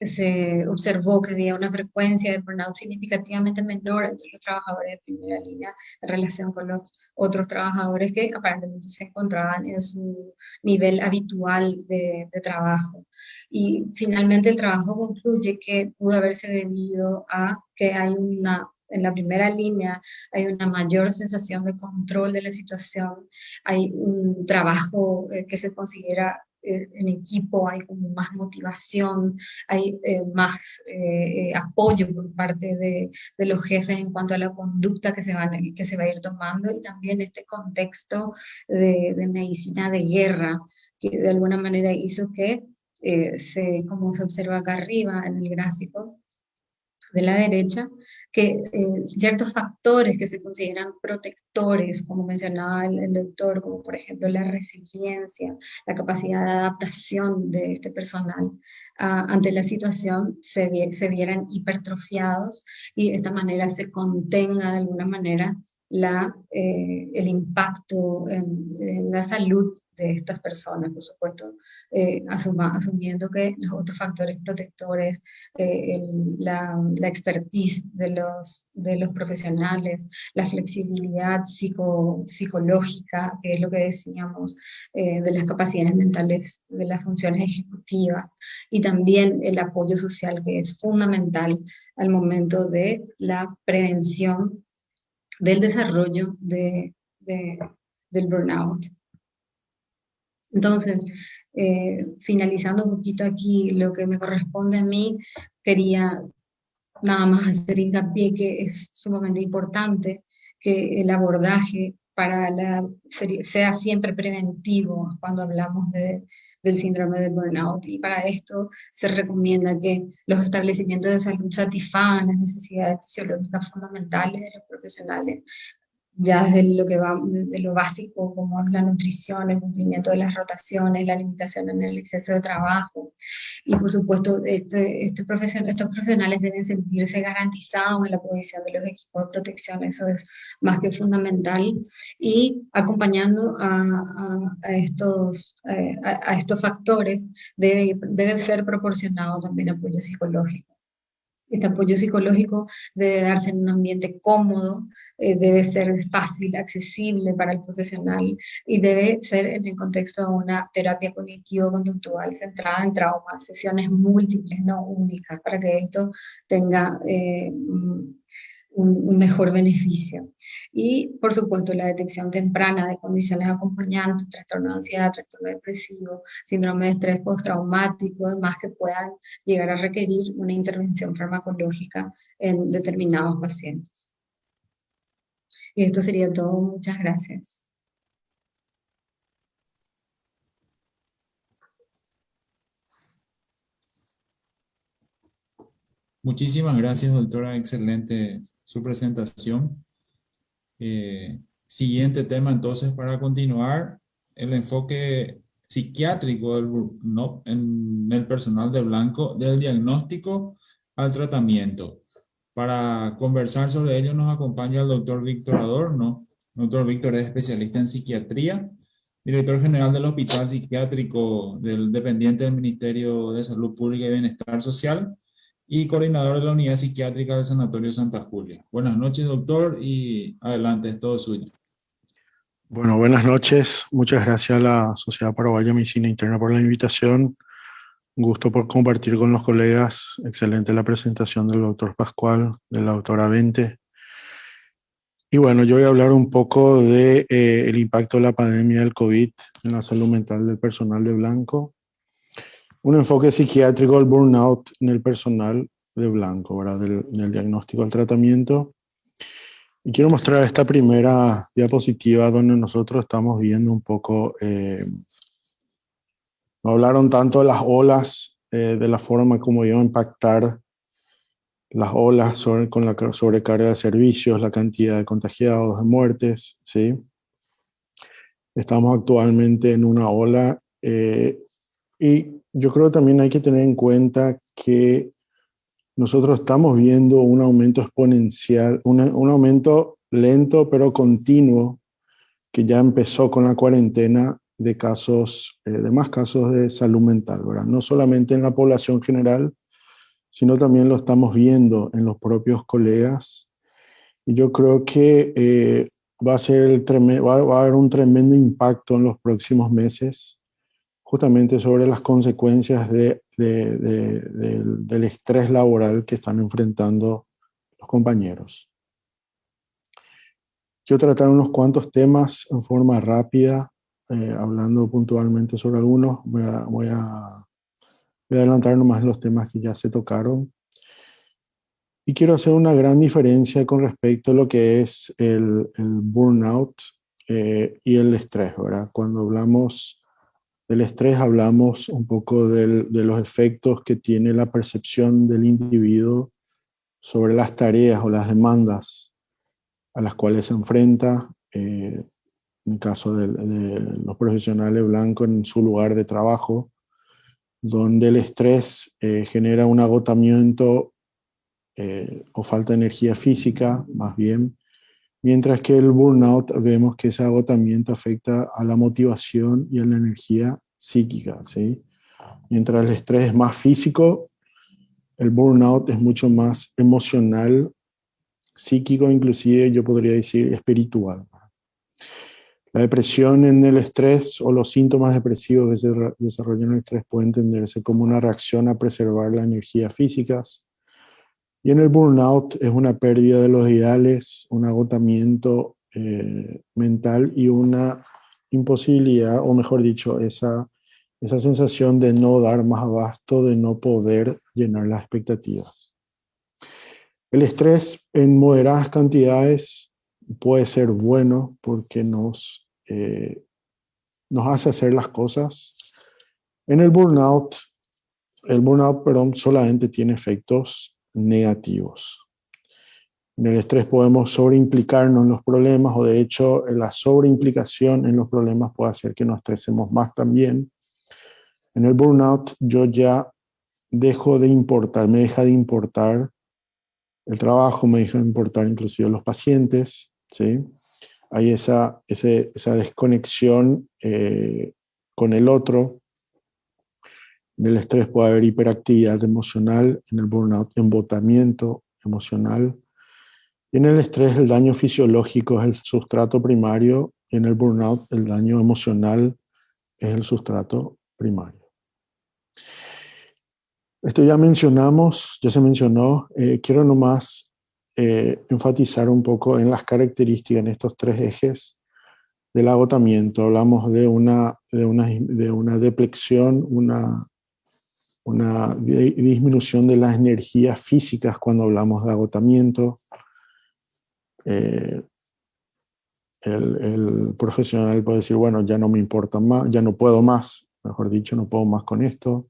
se observó que había una frecuencia de burnout significativamente menor entre los trabajadores de primera línea en relación con los otros trabajadores que aparentemente se encontraban en su nivel habitual de trabajo. Y finalmente el trabajo concluye que pudo haberse debido a que en la primera línea hay una mayor sensación de control de la situación, hay un trabajo que se considera en equipo, hay como más motivación, hay más apoyo por parte de los jefes en cuanto a la conducta que se va a ir tomando, y también este contexto de medicina de guerra que de alguna manera hizo que, como se observa acá arriba en el gráfico de la derecha, que ciertos factores que se consideran protectores, como mencionaba el doctor, como por ejemplo la resiliencia, la capacidad de adaptación de este personal ante la situación, se vieran hipertrofiados, y de esta manera se contenga de alguna manera el impacto en la salud de estas personas, por supuesto, asumiendo que los otros factores protectores, la expertise de los profesionales, la flexibilidad psicológica, que es lo que decíamos, de las capacidades mentales, de las funciones ejecutivas, y también el apoyo social, que es fundamental al momento de la prevención del desarrollo del burnout. Entonces, finalizando un poquito aquí lo que me corresponde a mí, quería nada más hacer hincapié que es sumamente importante que el abordaje sea siempre preventivo cuando hablamos del síndrome de burnout, y para esto se recomienda que los establecimientos de salud satisfagan las necesidades fisiológicas fundamentales de los profesionales, ya desde lo básico, como es la nutrición, el cumplimiento de las rotaciones, la limitación en el exceso de trabajo. Y por supuesto, estos profesionales deben sentirse garantizados en la provisión de los equipos de protección, eso es más que fundamental, y acompañando a estos factores debe ser proporcionado también apoyo psicológico. Este apoyo psicológico debe darse en un ambiente cómodo, debe ser fácil, accesible para el profesional, y debe ser en el contexto de una terapia cognitivo-conductual centrada en traumas, sesiones múltiples, no únicas, para que esto tenga un mejor beneficio. Y, por supuesto, la detección temprana de condiciones acompañantes, trastorno de ansiedad, trastorno depresivo, síndrome de estrés postraumático, además que puedan llegar a requerir una intervención farmacológica en determinados pacientes. Y esto sería todo. Muchas gracias. Muchísimas gracias, doctora. Excelente su presentación. Siguiente tema, entonces, para continuar, el enfoque psiquiátrico no, en el personal de blanco, del diagnóstico al tratamiento. Para conversar sobre ello nos acompaña el doctor Víctor Adorno. Doctor Víctor es especialista en psiquiatría, director general del Hospital Psiquiátrico del dependiente del Ministerio de Salud Pública y Bienestar Social y coordinador de la Unidad Psiquiátrica del Sanatorio Santa Julia. Buenas noches, doctor, y adelante, es todo suyo. Bueno, buenas noches. Muchas gracias a la Sociedad Paraguaya de Medicina Interna por la invitación. Un gusto por compartir con los colegas. Excelente la presentación del doctor Pascual, de la doctora Bente. Y bueno, yo voy a hablar un poco de el impacto de la pandemia del COVID en la salud mental del personal de blanco. Un enfoque psiquiátrico al burnout en el personal de blanco, ¿verdad? En el diagnóstico al tratamiento. Y quiero mostrar esta primera diapositiva donde nosotros estamos viendo un poco, no hablaron tanto de las olas, de la forma como iban a impactar las olas con la sobrecarga de servicios, la cantidad de contagiados, de muertes, ¿sí? Estamos actualmente en una ola y yo creo que también hay que tener en cuenta que nosotros estamos viendo un aumento exponencial, un aumento lento pero continuo que ya empezó con la cuarentena de casos, de más casos de salud mental, ¿verdad? No solamente en la población general, sino también lo estamos viendo en los propios colegas. Y yo creo que va a haber un tremendo impacto en los próximos meses, justamente sobre las consecuencias del estrés laboral que están enfrentando los compañeros. Quiero tratar unos cuantos temas en forma rápida, hablando puntualmente sobre algunos. Voy a adelantar nomás los temas que ya se tocaron. Y quiero hacer una gran diferencia con respecto a lo que es el burnout y el estrés, ¿verdad? Cuando hablamos del estrés, hablamos un poco de los efectos que tiene la percepción del individuo sobre las tareas o las demandas a las cuales se enfrenta, en el caso de los profesionales blancos en su lugar de trabajo, donde el estrés genera un agotamiento o falta de energía física, más bien, mientras que el burnout vemos que ese agotamiento afecta a la motivación y a la energía psíquica, ¿sí? Mientras el estrés es más físico, el burnout es mucho más emocional, psíquico, inclusive yo podría decir espiritual. La depresión en el estrés o los síntomas depresivos que se desarrollan en el estrés pueden entenderse como una reacción a preservar las energías físicas. Y en el burnout es una pérdida de los ideales, un agotamiento mental y una imposibilidad, o mejor dicho, esa sensación de no dar más abasto, de no poder llenar las expectativas. El estrés en moderadas cantidades puede ser bueno porque nos hace hacer las cosas. En el burnout, solamente tiene efectos negativos. En el estrés podemos sobreimplicarnos en los problemas, o de hecho la sobreimplicación en los problemas puede hacer que nos estresemos más también. En el burnout yo ya me deja de importar el trabajo, me deja de importar inclusive los pacientes, ¿sí? Hay esa desconexión con el otro. En el estrés puede haber hiperactividad emocional, en el burnout embotamiento emocional. Y en el estrés el daño fisiológico es el sustrato primario, y en el burnout el daño emocional es el sustrato primario. Esto ya se mencionó. Quiero nomás enfatizar un poco en las características, en estos tres ejes del agotamiento. Hablamos de una depleción, una disminución de las energías físicas cuando hablamos de agotamiento. el profesional puede decir, bueno, ya no me importa más, ya no puedo más, mejor dicho, no puedo más con esto.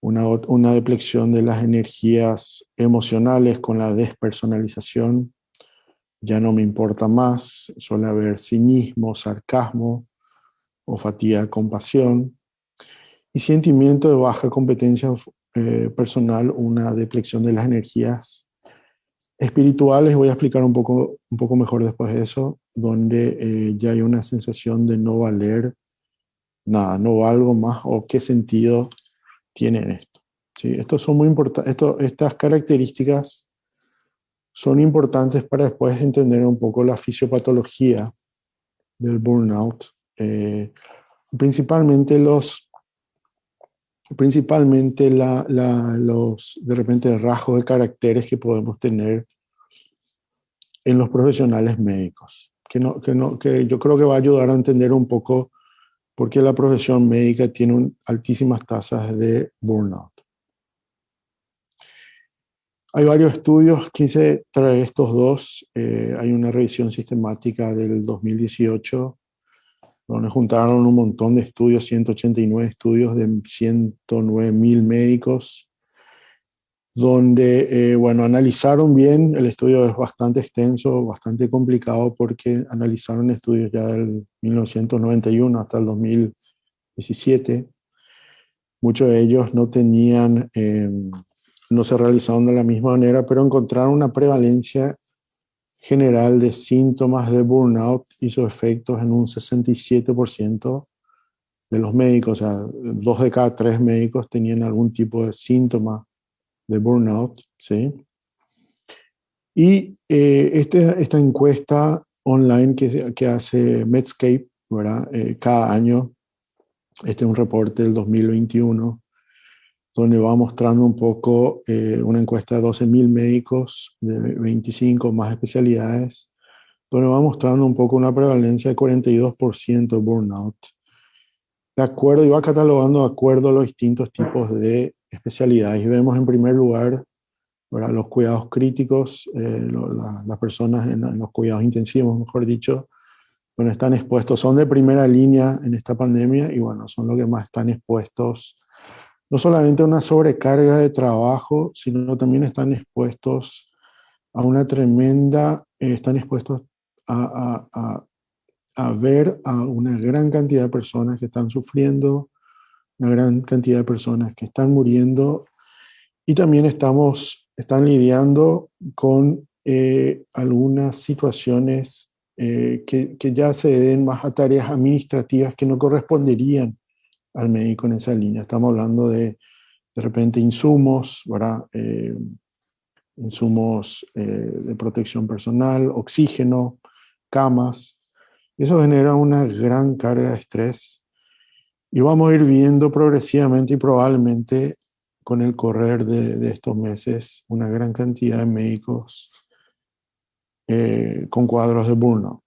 Una depleción de las energías emocionales con la despersonalización, ya no me importa más, suele haber cinismo, sarcasmo o fatiga, compasión. Y sentimiento de baja competencia personal, una depleción de las energías espirituales. Voy a explicar un poco mejor después de eso, donde ya hay una sensación de no valer nada, no valgo más, o qué sentido tiene esto. ¿Sí? Estos son muy importantes, estas características son importantes para después entender un poco la fisiopatología del burnout. Principalmente los de repente rasgos de caracteres que podemos tener en los profesionales médicos, que yo creo que va a ayudar a entender un poco por qué la profesión médica tiene altísimas tasas de burnout. Hay varios estudios, quise traer estos dos. Hay una revisión sistemática del 2018, donde juntaron un montón de estudios, 189 estudios de 109.000 médicos, donde, analizaron bien. El estudio es bastante extenso, bastante complicado, porque analizaron estudios ya del 1991 hasta el 2017. Muchos de ellos no se realizaron de la misma manera, pero encontraron una prevalencia general de síntomas de burnout y sus efectos en un 67% de los médicos. O sea, 2 de cada 3 médicos tenían algún tipo de síntoma de burnout, ¿sí? Y esta encuesta online que hace Medscape, ¿verdad? Cada año, este es un reporte del 2021, donde va mostrando un poco una encuesta de 12.000 médicos de 25 más especialidades, donde va mostrando un poco una prevalencia de 42% de burnout. De acuerdo, y va catalogando de acuerdo a los distintos tipos de especialidades. Y vemos en primer lugar, ¿verdad?, los cuidados críticos, las personas en los cuidados intensivos, mejor dicho, donde están expuestos, son de primera línea en esta pandemia, y son los que más están expuestos, no solamente a una sobrecarga de trabajo, sino también están expuestos a una tremenda, están expuestos a ver a una gran cantidad de personas que están sufriendo, una gran cantidad de personas que están muriendo, y también están lidiando con algunas situaciones que ya se den más a tareas administrativas que no corresponderían al médico en esa línea. Estamos hablando de repente insumos, ¿verdad? Insumos de protección personal, oxígeno, camas. Eso genera una gran carga de estrés, y vamos a ir viendo progresivamente y probablemente con el correr de estos meses una gran cantidad de médicos con cuadros de burnout.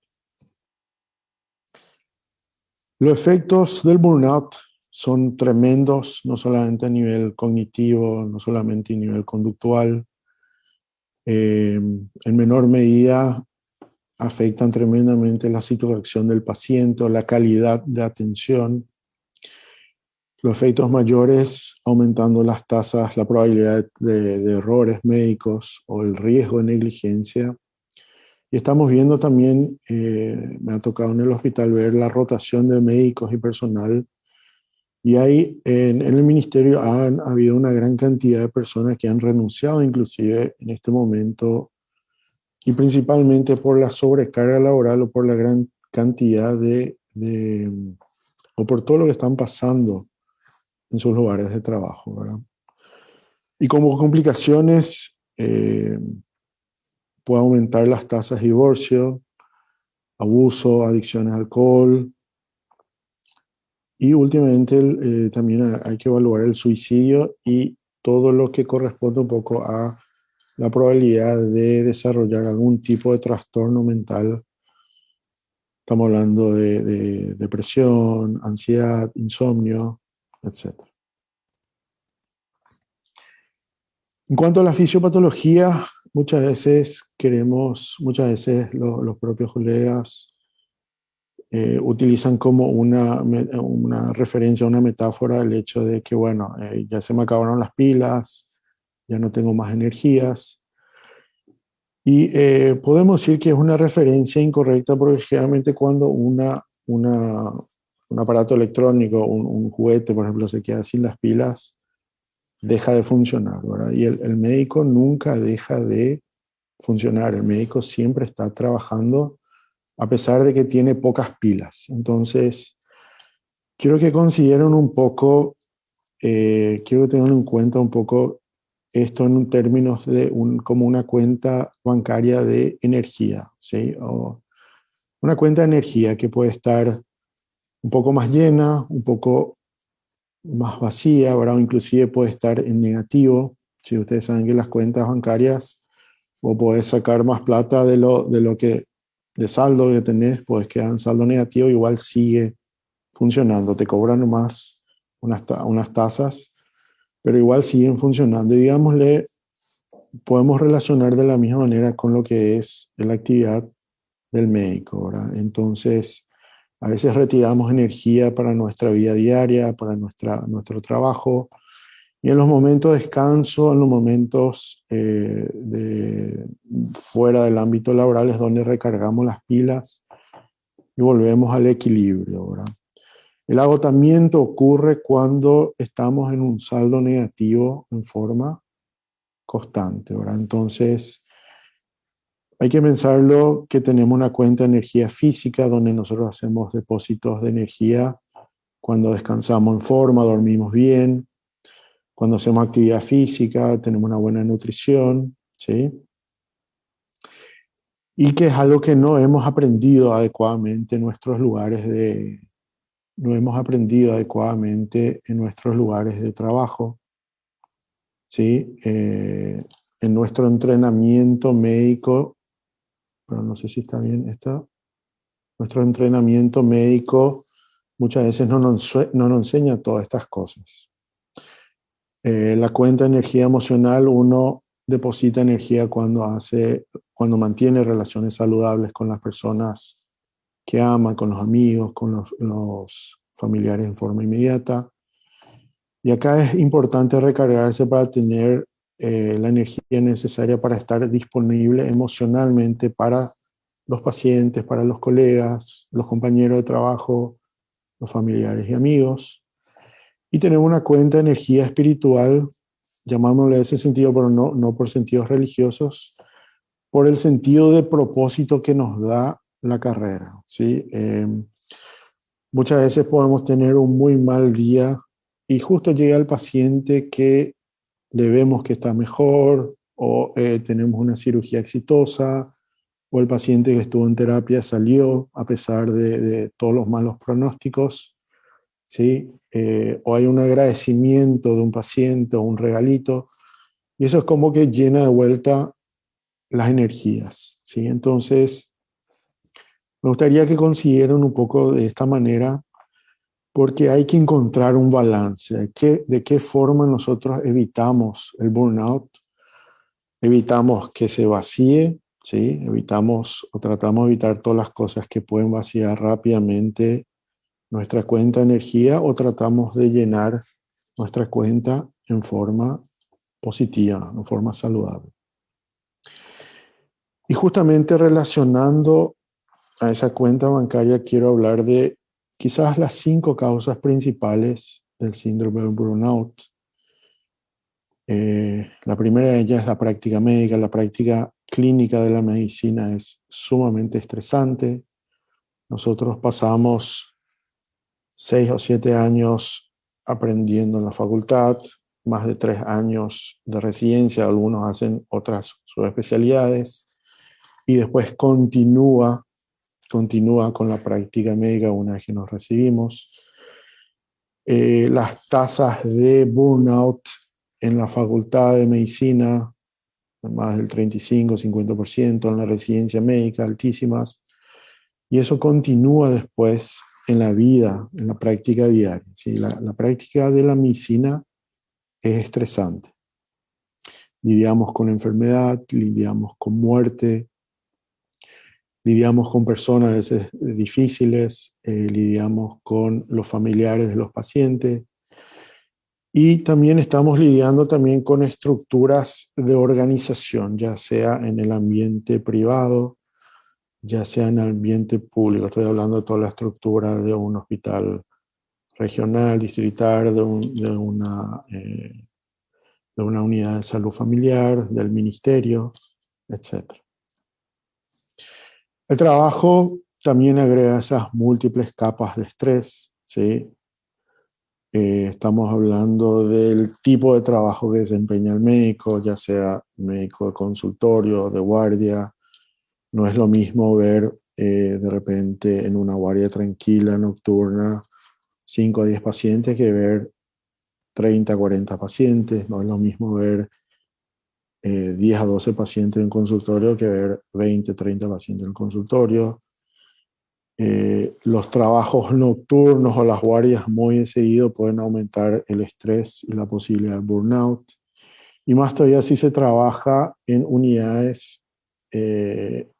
Los efectos del burnout son tremendos, no solamente a nivel cognitivo, no solamente a nivel conductual. En menor medida afectan tremendamente la satisfacción del paciente, la calidad de atención. Los efectos mayores, aumentando las tasas, la probabilidad de errores médicos o el riesgo de negligencia. Y estamos viendo también, me ha tocado en el hospital ver la rotación de médicos y personal. Y ahí en el ministerio ha habido una gran cantidad de personas que han renunciado inclusive en este momento, y principalmente por la sobrecarga laboral o por la gran cantidad o por todo lo que están pasando en sus lugares de trabajo, ¿verdad? Y como complicaciones, puede aumentar las tasas de divorcio, abuso, adicciones al alcohol, y últimamente también hay que evaluar el suicidio y todo lo que corresponde un poco a la probabilidad de desarrollar algún tipo de trastorno mental. Estamos hablando de depresión, ansiedad, insomnio, etc. En cuanto a la fisiopatología, muchas veces los propios colegas utilizan como una referencia, una metáfora el hecho de que, bueno, ya se me acabaron las pilas, ya no tengo más energías. Y podemos decir que es una referencia incorrecta porque generalmente cuando un aparato electrónico, un juguete, por ejemplo, se queda sin las pilas, deja de funcionar, ¿verdad? Y el médico nunca deja de funcionar. El médico siempre está trabajando a pesar de que tiene pocas pilas. Entonces, quiero que consideren un poco, quiero que tengan en cuenta un poco esto en términos de como una cuenta bancaria de energía, ¿sí? O una cuenta de energía que puede estar un poco más llena, un poco más vacía, ¿verdad? O inclusive puede estar en negativo. Si ustedes saben que las cuentas bancarias, o podés sacar más plata de saldo que tenés, podés quedar en saldo negativo, igual sigue funcionando, te cobran nomás unas tasas, pero igual siguen funcionando. Y digámosle, podemos relacionar de la misma manera con lo que es la actividad del médico, ¿verdad? Entonces, a veces retiramos energía para nuestra vida diaria, para nuestro trabajo, y en los momentos de descanso, en los momentos fuera del ámbito laboral es donde recargamos las pilas y volvemos al equilibrio, ¿verdad? El agotamiento ocurre cuando estamos en un saldo negativo en forma constante, ¿verdad? Entonces, hay que pensarlo que tenemos una cuenta de energía física donde nosotros hacemos depósitos de energía cuando descansamos en forma, dormimos bien, cuando hacemos actividad física, tenemos una buena nutrición, ¿sí? Y que es algo que no hemos aprendido adecuadamente en nuestros lugares de trabajo, ¿sí? En nuestro entrenamiento médico, pero no sé si está bien esto, nuestro entrenamiento médico muchas veces no nos enseña todas estas cosas. La cuenta de energía emocional, uno deposita energía cuando mantiene relaciones saludables con las personas que ama, con los amigos, con los familiares en forma inmediata. Y acá es importante recargarse para tener la energía necesaria para estar disponible emocionalmente para los pacientes, para los colegas, los compañeros de trabajo, los familiares y amigos. Y tenemos una cuenta de energía espiritual, llamámosle en ese sentido, pero no por sentidos religiosos, por el sentido de propósito que nos da la carrera, ¿sí? Muchas veces podemos tener un muy mal día y justo llega el paciente que le vemos que está mejor, o tenemos una cirugía exitosa, o el paciente que estuvo en terapia salió a pesar de todos los malos pronósticos, ¿sí? O hay un agradecimiento de un paciente o un regalito, y eso es como que llena de vuelta las energías, ¿sí? Entonces, me gustaría que consideren un poco de esta manera, porque hay que encontrar un balance. ¿De qué forma nosotros evitamos el burnout? Evitamos que se vacíe, ¿sí? Evitamos o tratamos de evitar todas las cosas que pueden vaciar rápidamente nuestra cuenta de energía, o tratamos de llenar nuestra cuenta en forma positiva, en forma saludable. Y justamente relacionando a esa cuenta bancaria, quiero hablar de quizás las 5 causas principales del síndrome del burnout. La primera de ellas es la práctica médica. La práctica clínica de la medicina es sumamente estresante. Nosotros pasamos 6 o 7 años aprendiendo en la facultad, más de 3 años de residencia, algunos hacen otras subespecialidades, y después continúa con la práctica médica una vez que nos recibimos. Las tasas de burnout en la facultad de medicina, más del 35-50%, en la residencia médica, altísimas, y eso continúa después en la vida, en la práctica diaria, ¿sí? La práctica de la medicina es estresante. lidiamos con enfermedad, lidiamos con muerte, lidiamos con personas a veces difíciles, lidiamos con los familiares de los pacientes y también estamos lidiando también con estructuras de organización, ya sea en el ambiente privado, ya sea en el ambiente público. Estoy hablando de toda la estructura de un hospital regional, distrital, de una unidad de salud familiar, del ministerio, etc. El trabajo también agrega esas múltiples capas de estrés, ¿sí? Estamos hablando del tipo de trabajo que desempeña el médico, ya sea médico de consultorio, de guardia. No es lo mismo ver de repente en una guardia tranquila, nocturna, 5 a 10 pacientes que ver 30 a 40 pacientes. No es lo mismo ver 10 a 12 pacientes en consultorio que ver 20, 30 pacientes en consultorio. Los trabajos nocturnos o las guardias muy seguido pueden aumentar el estrés y la posibilidad de burnout. Y más todavía si se trabaja en unidades de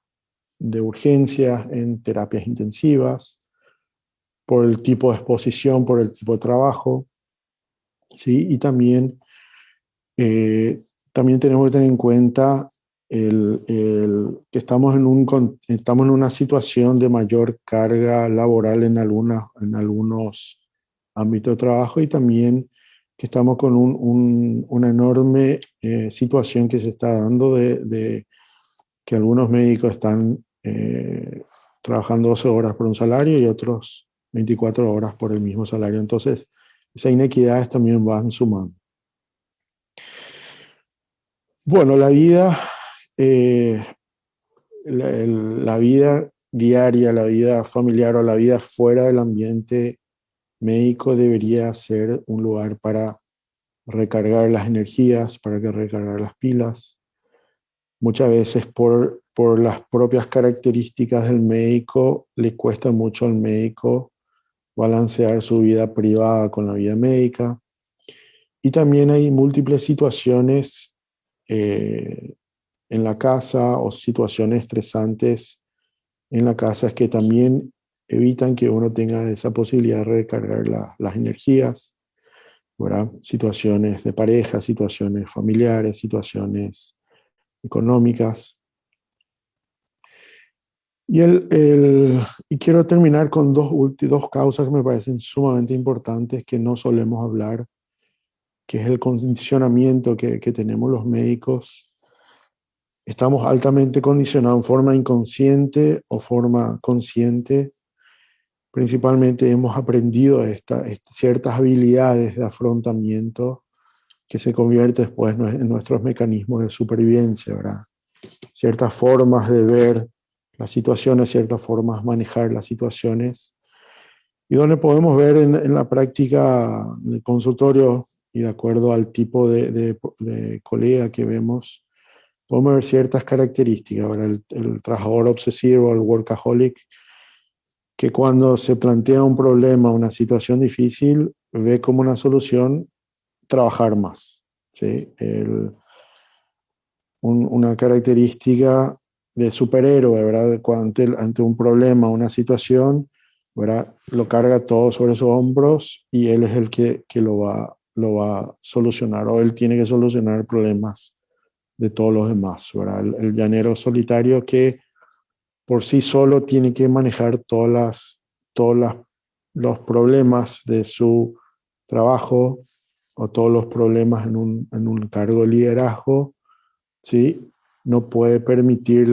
urgencias, en terapias intensivas, por el tipo de exposición, por el tipo de trabajo, ¿sí? Y también tenemos que tener en cuenta que estamos en una situación de mayor carga laboral en algunos ámbitos de trabajo y también que estamos con una enorme situación que se está dando de que algunos médicos están trabajando 12 horas por un salario y otros 24 horas por el mismo salario. Entonces, esas inequidades también van sumando. Bueno, la vida diaria, la vida familiar o la vida fuera del ambiente médico debería ser un lugar para recargar las energías, para recargar las pilas. Muchas veces por las propias características del médico, le cuesta mucho al médico balancear su vida privada con la vida médica. Y también hay múltiples situaciones en la casa o situaciones estresantes en la casa que también evitan que uno tenga esa posibilidad de recargar las energías, ¿verdad? Situaciones de pareja, situaciones familiares, situaciones económicas. Y quiero terminar con dos causas que me parecen sumamente importantes que no solemos hablar, que es el condicionamiento que tenemos los médicos. Estamos altamente condicionados en forma inconsciente o forma consciente. Principalmente hemos aprendido ciertas habilidades de afrontamiento que se convierten después en nuestros mecanismos de supervivencia, ¿verdad? Ciertas formas de ver las situaciones, ciertas formas de manejar las situaciones, y donde podemos ver en la práctica del consultorio y de acuerdo al tipo de colega que vemos, podemos ver ciertas características, ¿verdad? El trabajador obsesivo, el workaholic, que cuando se plantea un problema, una situación difícil, ve como una solución trabajar más, ¿sí? Una característica de superhéroe, ¿verdad? Ante un problema, una situación, ¿verdad? Lo carga todo sobre sus hombros y él es el que lo va a solucionar, o él tiene que solucionar problemas de todos los demás, ¿verdad? El llanero solitario que por sí solo tiene que manejar todos los problemas de su trabajo o todos los problemas en un cargo de liderazgo, ¿sí? No permite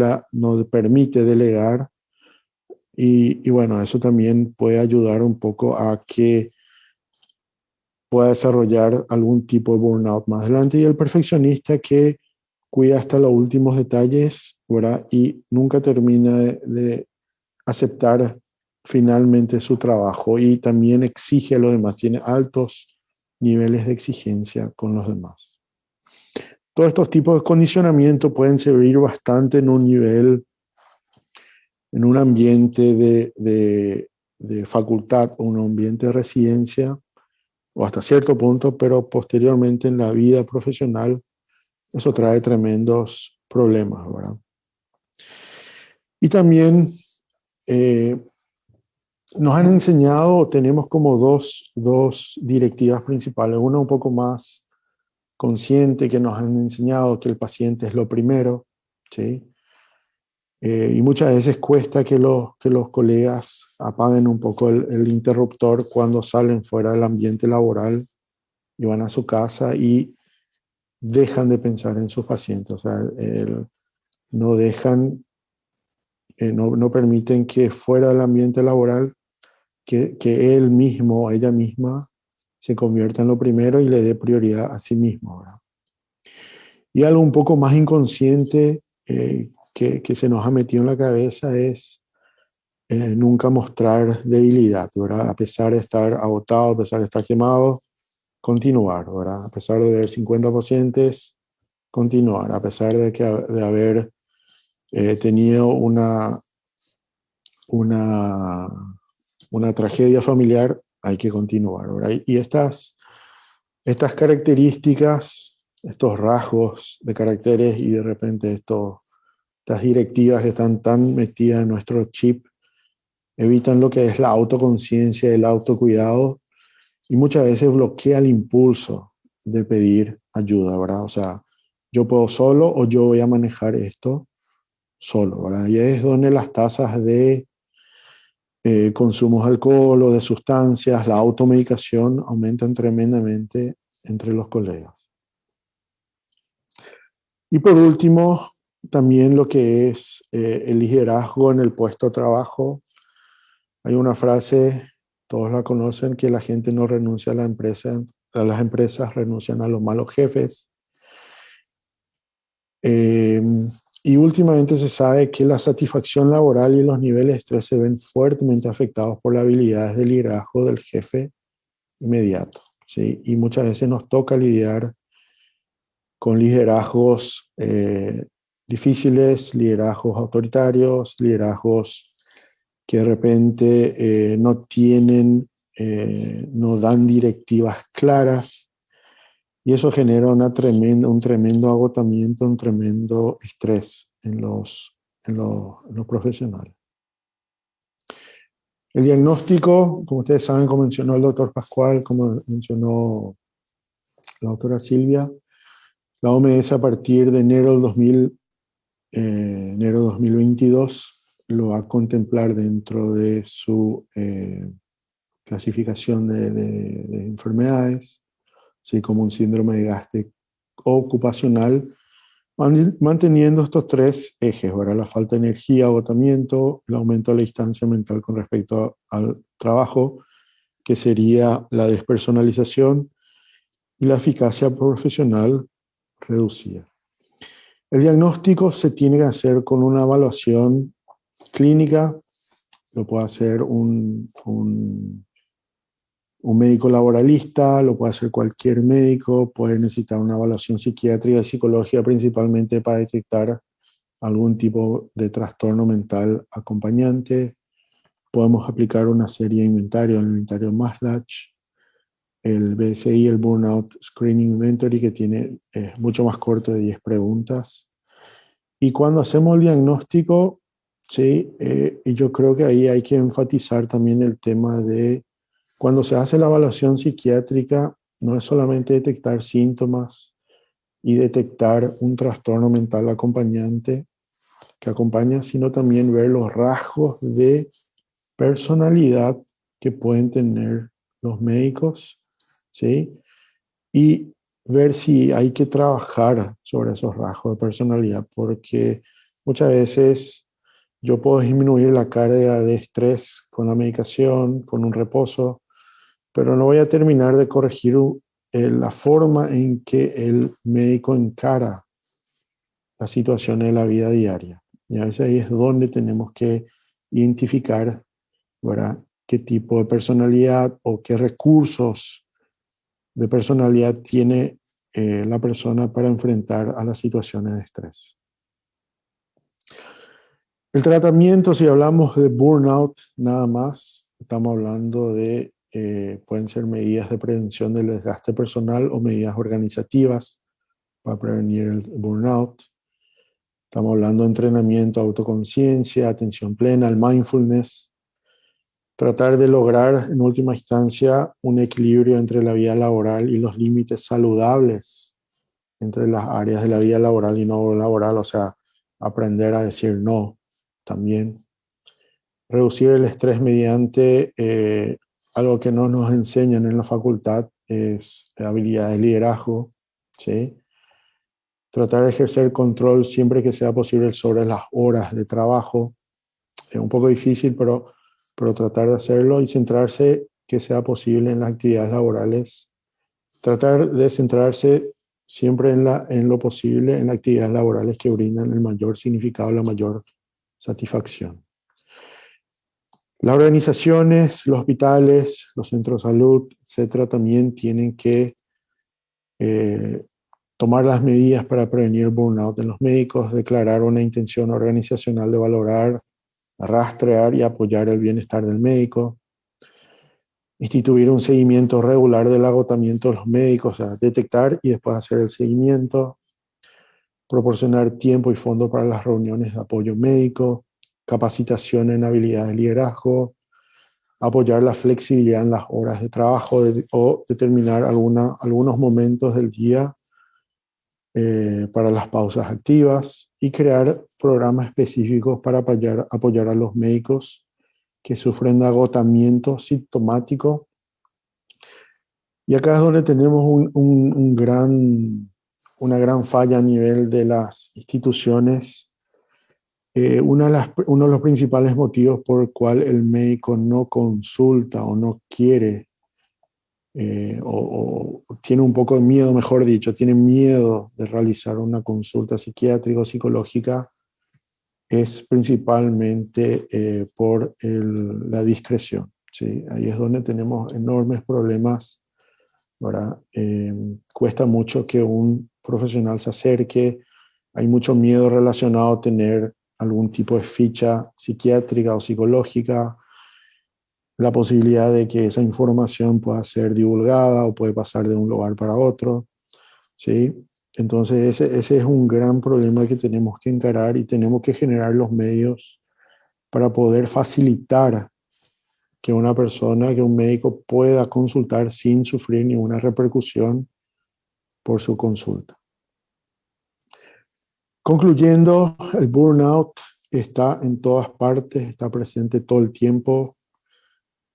delegar y bueno, eso también puede ayudar un poco a que pueda desarrollar algún tipo de burnout más adelante. Y el perfeccionista que cuida hasta los últimos detalles, ¿verdad? Y nunca termina de aceptar finalmente su trabajo y también exige a los demás, tiene altos niveles de exigencia con los demás. Todos estos tipos de condicionamiento pueden servir bastante en un nivel, en un ambiente de facultad o un ambiente de residencia, o hasta cierto punto, pero posteriormente en la vida profesional eso trae tremendos problemas, ¿verdad? Y también nos han enseñado, tenemos como dos directivas principales. Una un poco más consciente, que nos han enseñado que el paciente es lo primero, ¿sí? Y muchas veces cuesta que los colegas apaguen un poco el interruptor cuando salen fuera del ambiente laboral y van a su casa y dejan de pensar en sus pacientes. O sea, no dejan, no permiten que fuera del ambiente laboral que él mismo o ella misma se convierta en lo primero y le dé prioridad a sí mismo, ¿verdad? Y algo un poco más inconsciente que se nos ha metido en la cabeza es nunca mostrar debilidad, ¿verdad? A pesar de estar agotado, a pesar de estar quemado, continuar, ¿verdad? A pesar de ver 50 pacientes, continuar. A pesar de haber tenido una tragedia familiar, hay que continuar, ¿verdad? Y estas características, estos rasgos de caracteres y de repente estas directivas que están tan metidas en nuestro chip, evitan lo que es la autoconciencia, el autocuidado, y muchas veces bloquea el impulso de pedir ayuda, ¿verdad? O sea, yo puedo solo o yo voy a manejar esto solo, ¿verdad? Y es donde las tasas de consumos de alcohol o de sustancias, la automedicación aumentan tremendamente entre los colegas. Y por último, también lo que es el liderazgo en el puesto de trabajo. Hay una frase, todos la conocen, que la gente no renuncia a la empresa, las empresas renuncian a los malos jefes. Y últimamente se sabe que la satisfacción laboral y los niveles de estrés se ven fuertemente afectados por las habilidades de liderazgo del jefe inmediato, ¿sí? Y muchas veces nos toca lidiar con liderazgos difíciles, liderazgos autoritarios, liderazgos que de repente no dan directivas claras, y eso genera un tremendo agotamiento, un tremendo estrés en los profesionales. El diagnóstico, como ustedes saben, como mencionó el doctor Pascual, como mencionó la doctora Silvia, la OMS a partir de enero 2022 lo va a contemplar dentro de su clasificación de enfermedades, así como un síndrome de desgaste ocupacional, manteniendo estos tres ejes, ¿verdad? La falta de energía, agotamiento, el aumento de la distancia mental con respecto al trabajo, que sería la despersonalización, y la eficacia profesional reducida. El diagnóstico se tiene que hacer con una evaluación clínica, lo puede hacer un médico laboralista, lo puede hacer cualquier médico, puede necesitar una evaluación psiquiátrica y psicológica principalmente para detectar algún tipo de trastorno mental acompañante. Podemos aplicar una serie de inventarios, el inventario Maslach, el BSI, el Burnout Screening Inventory, que es mucho más corto, de 10 preguntas. Y cuando hacemos el diagnóstico, sí, y yo creo que ahí hay que enfatizar también el tema de cuando se hace la evaluación psiquiátrica, no es solamente detectar síntomas y detectar un trastorno mental acompañante que acompaña, sino también ver los rasgos de personalidad que pueden tener los médicos, ¿sí? Y ver si hay que trabajar sobre esos rasgos de personalidad, porque muchas veces yo puedo disminuir la carga de estrés con la medicación, con un reposo, pero no voy a terminar de corregir la forma en que el médico encara las situaciones de la vida diaria. Y a veces ahí es donde tenemos que identificar, ¿verdad?, qué tipo de personalidad o qué recursos de personalidad tiene la persona para enfrentar a las situaciones de estrés. El tratamiento, si hablamos de burnout nada más, estamos hablando de pueden ser medidas de prevención del desgaste personal o medidas organizativas para prevenir el burnout. Estamos hablando de entrenamiento, autoconciencia, atención plena, el mindfulness. Tratar de lograr, en última instancia, un equilibrio entre la vida laboral y los límites saludables entre las áreas de la vida laboral y no laboral, o sea, aprender a decir no también. Reducir el estrés mediante algo que no nos enseñan en la facultad, es habilidades de liderazgo, ¿sí? Tratar de ejercer control siempre que sea posible sobre las horas de trabajo. Es un poco difícil, pero tratar de hacerlo y centrarse que sea posible en las actividades laborales. Tratar de centrarse siempre en lo posible en las actividades laborales que brindan el mayor significado, la mayor satisfacción. Las organizaciones, los hospitales, los centros de salud, etcétera, también tienen que tomar las medidas para prevenir el burnout en los médicos, declarar una intención organizacional de valorar, rastrear y apoyar el bienestar del médico, instituir un seguimiento regular del agotamiento de los médicos, o sea, detectar y después hacer el seguimiento, proporcionar tiempo y fondos para las reuniones de apoyo médico, capacitación en habilidades de liderazgo, apoyar la flexibilidad en las horas de trabajo o determinar algunos momentos del día para las pausas activas y crear programas específicos para apoyar a los médicos que sufren de agotamiento sintomático. Y acá es donde tenemos una gran falla a nivel de las instituciones. Uno de los principales motivos por el cual el médico no consulta o no quiere o tiene un poco de miedo, mejor dicho, tiene miedo de realizar una consulta psiquiátrica o psicológica, es principalmente por la discreción, ¿sí? Ahí es donde tenemos enormes problemas, ¿verdad? Cuesta mucho que un profesional se acerque, hay mucho miedo relacionado a tener algún tipo de ficha psiquiátrica o psicológica, la posibilidad de que esa información pueda ser divulgada o puede pasar de un lugar para otro, ¿sí? Entonces ese es un gran problema que tenemos que encarar y tenemos que generar los medios para poder facilitar que una persona, que un médico pueda consultar sin sufrir ninguna repercusión por su consulta. Concluyendo, el burnout está en todas partes, está presente todo el tiempo.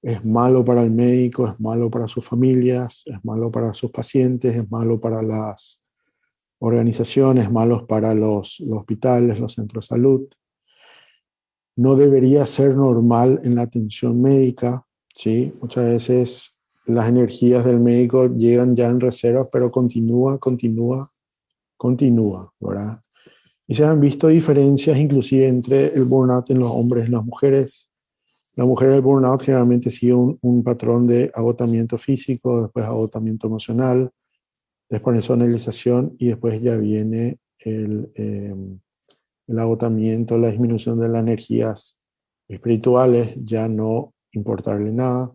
Es malo para el médico, es malo para sus familias, es malo para sus pacientes, es malo para las organizaciones, es malo para los hospitales, los centros de salud. No debería ser normal en la atención médica, ¿sí? Muchas veces las energías del médico llegan ya en reserva, pero continúa, ¿verdad? Y se han visto diferencias inclusive entre el burnout en los hombres y las mujeres. La mujer del burnout generalmente sigue un patrón de agotamiento físico, después agotamiento emocional, después personalización y después ya viene el agotamiento, la disminución de las energías espirituales, ya no importarle nada.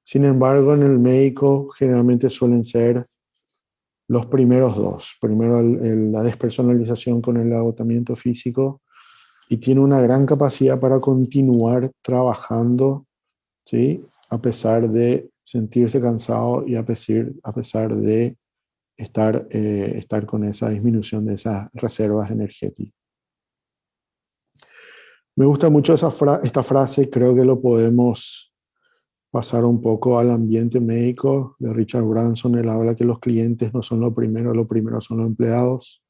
Sin embargo, en el médico generalmente suelen ser los primeros dos. Primero la despersonalización con el agotamiento físico, y tiene una gran capacidad para continuar trabajando, ¿sí? A pesar de sentirse cansado y a pesar de estar con esa disminución de esas reservas energéticas. Me gusta mucho esta frase, creo que lo podemos pasar un poco al ambiente médico de Richard Branson. Él habla que los clientes no son lo primero son los empleados.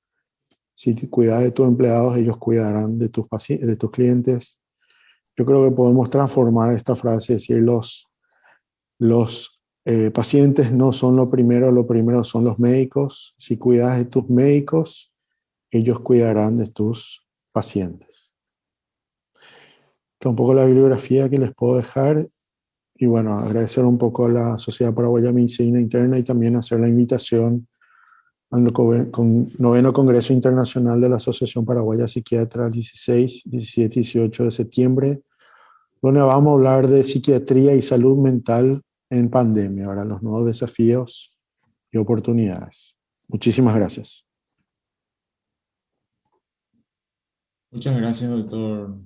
Si cuidas de tus empleados, ellos cuidarán de tus clientes. Yo creo que podemos transformar esta frase, es decir, los pacientes no son lo primero son los médicos. Si cuidas de tus médicos, ellos cuidarán de tus pacientes. Esta es un poco la bibliografía que les puedo dejar. Y bueno, agradecer un poco a la Sociedad Paraguaya de Medicina Interna y también hacer la invitación al 9º Congreso Internacional de la Asociación Paraguaya Psiquiatra, 16, 17 y 18 de septiembre, donde vamos a hablar de psiquiatría y salud mental en pandemia, ahora los nuevos desafíos y oportunidades. Muchísimas gracias. Muchas gracias, doctor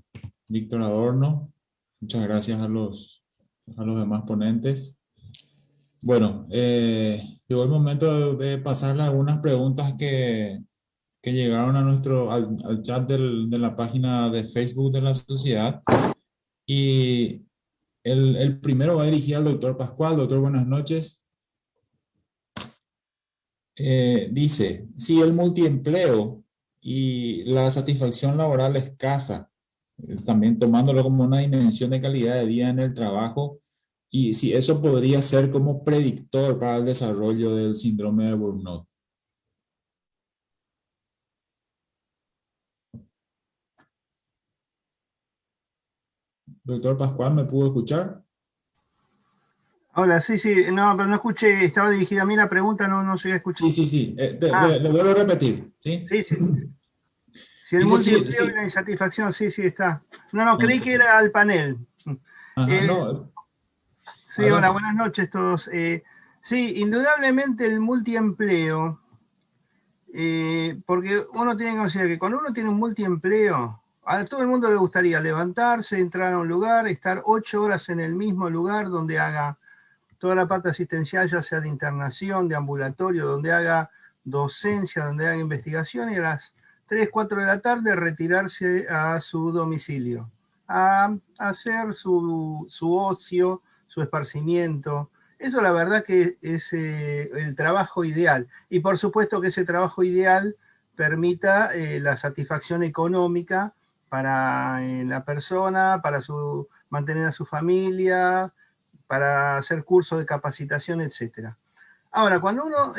Víctor Adorno. Muchas gracias a los demás ponentes. Bueno, llegó el momento de pasarle algunas preguntas que llegaron a al chat de la página de Facebook de la sociedad. Y el primero va dirigido al doctor Pascual. Doctor, buenas noches. Dice, si el multiempleo y la satisfacción laboral escasa, también tomándolo como una dimensión de calidad de vida en el trabajo, y si eso podría ser como predictor para el desarrollo del síndrome de burnout. Doctor Pascual, ¿me pudo escuchar? Hola, sí, no, pero no escuché, estaba dirigida a mí la pregunta, no llegué a escuchar. Sí. Le vuelvo a repetir, ¿sí? Sí. Si el Dice, multiempleo y sí. la insatisfacción, sí, está. No, creí que era al panel. Ajá, no. Sí, hola, buenas noches todos. Sí, indudablemente el multiempleo, porque uno tiene que considerar que cuando uno tiene un multiempleo, a todo el mundo le gustaría levantarse, entrar a un lugar, estar 8 horas en el mismo lugar donde haga toda la parte asistencial, ya sea de internación, de ambulatorio, donde haga docencia, donde haga investigación, y a las 3, 4 de la tarde retirarse a su domicilio, a hacer su ocio, su esparcimiento. Eso la verdad que es el trabajo ideal. Y por supuesto que ese trabajo ideal permita la satisfacción económica para la persona, para mantener a su familia, para hacer cursos de capacitación, etc. Ahora, cuando uno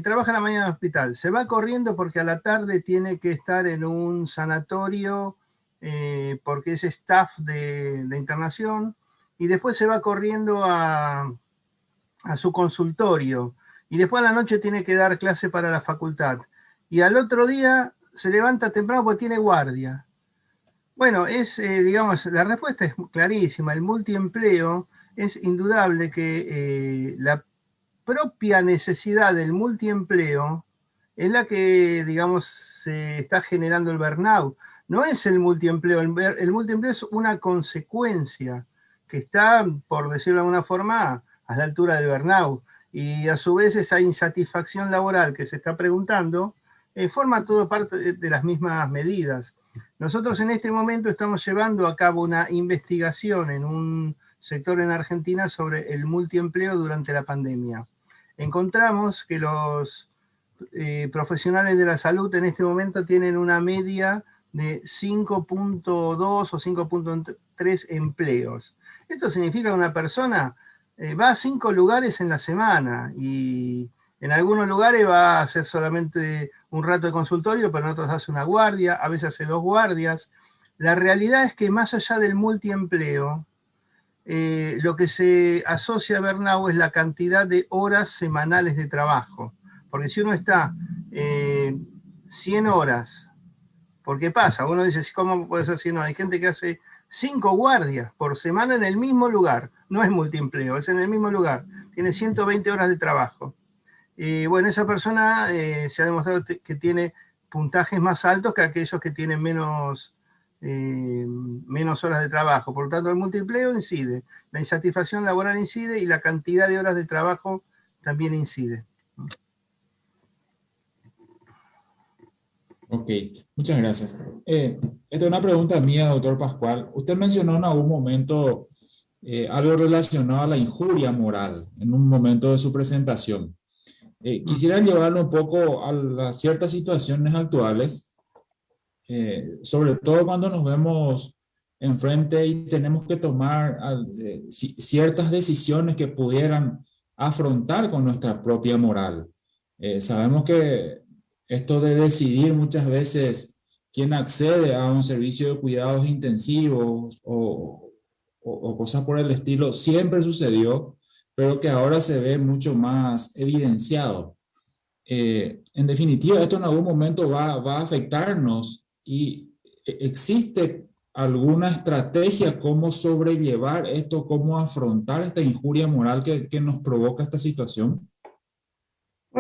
trabaja en la mañana en el hospital, se va corriendo porque a la tarde tiene que estar en un sanatorio, porque es staff de internación, y después se va corriendo a su consultorio, y después a la noche tiene que dar clase para la facultad, y al otro día se levanta temprano porque tiene guardia. Bueno, digamos, la respuesta es clarísima. El multiempleo es indudable que la propia necesidad del multiempleo es la que, digamos, se está generando el burnout. No es el multiempleo, el multiempleo es una consecuencia que está, por decirlo de alguna forma, a la altura del burnout. Y a su vez esa insatisfacción laboral que se está preguntando forma todo parte de las mismas medidas. Nosotros en este momento estamos llevando a cabo una investigación en un sector en Argentina sobre el multiempleo durante la pandemia. Encontramos que los profesionales de la salud en este momento tienen una media de 5.2 o 5.3 empleos. Esto significa que una persona va a 5 lugares en la semana y en algunos lugares va a hacer solamente un rato de consultorio, pero en otros hace una guardia, a veces hace 2 guardias. La realidad es que más allá del multiempleo, lo que se asocia a burnout es la cantidad de horas semanales de trabajo. Porque si uno está 100 horas, ¿por qué pasa? Uno dice, ¿cómo puede ser 100 horas? Hay gente que hace 5 guardias por semana en el mismo lugar. No es multiempleo, es en el mismo lugar. Tiene 120 horas de trabajo. Bueno, esa persona se ha demostrado que tiene puntajes más altos que aquellos que tienen menos horas de trabajo. Por lo tanto, el multiempleo incide, la insatisfacción laboral incide y la cantidad de horas de trabajo también incide. Ok, muchas gracias. Esta es una pregunta mía, doctor Pascual. Usted mencionó en algún momento algo relacionado a la injuria moral en un momento de su presentación. Quisiera llevarlo un poco a las ciertas situaciones actuales, sobre todo cuando nos vemos enfrente y tenemos que tomar ciertas decisiones que pudieran afrontar con nuestra propia moral. Sabemos que esto de decidir muchas veces quién accede a un servicio de cuidados intensivos o cosas por el estilo siempre sucedió, pero que ahora se ve mucho más evidenciado. En definitiva, esto en algún momento va a afectarnos y existe alguna estrategia cómo sobrellevar esto, cómo afrontar esta injuria moral que nos provoca esta situación.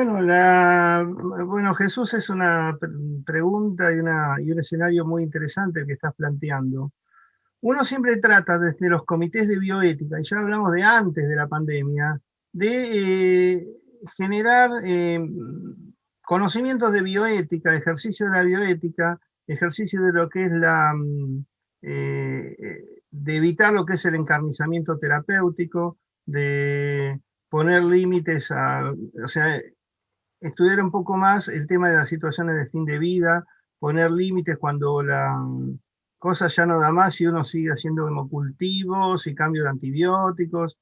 Bueno, Jesús, es una pregunta y un escenario muy interesante el que estás planteando. Uno siempre trata desde los comités de bioética, y ya hablamos de antes de la pandemia, de generar conocimientos de bioética, ejercicio de la bioética, ejercicio de lo que es de evitar lo que es el encarnizamiento terapéutico, de poner límites o sea, estudiar un poco más el tema de las situaciones de fin de vida, poner límites cuando la cosa ya no da más y uno sigue haciendo hemocultivos y cambio de antibióticos.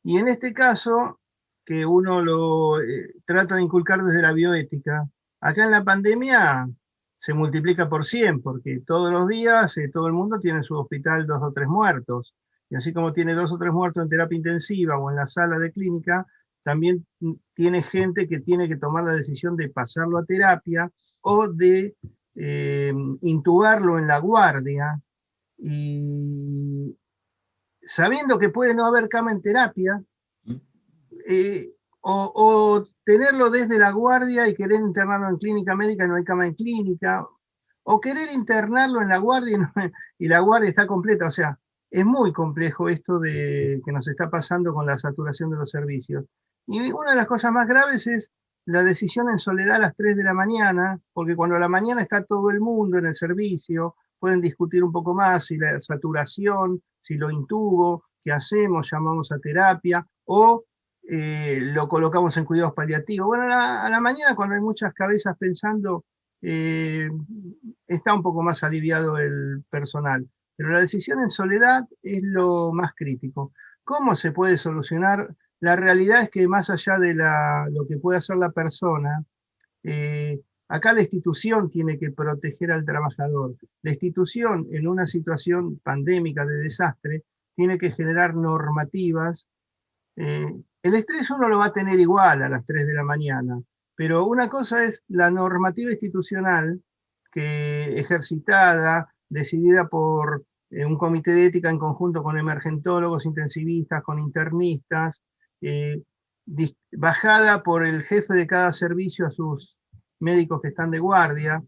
Y en este caso, que uno lo trata de inculcar desde la bioética, acá en la pandemia se multiplica por 100, porque todos los días todo el mundo tiene en su hospital 2 o 3 muertos. Y así como tiene 2 o 3 muertos en terapia intensiva o en la sala de clínica, también tiene gente que tiene que tomar la decisión de pasarlo a terapia o de intubarlo en la guardia, y sabiendo que puede no haber cama en terapia, o tenerlo desde la guardia y querer internarlo en clínica médica y no hay cama en clínica, o querer internarlo en la guardia y la guardia está completa. O sea, es muy complejo esto de que nos está pasando con la saturación de los servicios. Y una de las cosas más graves es la decisión en soledad a las 3 de la mañana, porque cuando a la mañana está todo el mundo en el servicio, pueden discutir un poco más si la saturación, si lo intubo, qué hacemos, llamamos a terapia, o lo colocamos en cuidados paliativos. Bueno, a la mañana, cuando hay muchas cabezas pensando, está un poco más aliviado el personal. Pero la decisión en soledad es lo más crítico. ¿Cómo se puede solucionar? La realidad es que más allá de lo que puede hacer la persona, acá la institución tiene que proteger al trabajador. La institución, en una situación pandémica de desastre, tiene que generar normativas. El estrés uno lo va a tener igual a las 3 de la mañana, pero una cosa es la normativa institucional que ejercitada, decidida por un comité de ética en conjunto con emergentólogos, intensivistas, con internistas, eh, bajada por el jefe de cada servicio a sus médicos que están de guardia,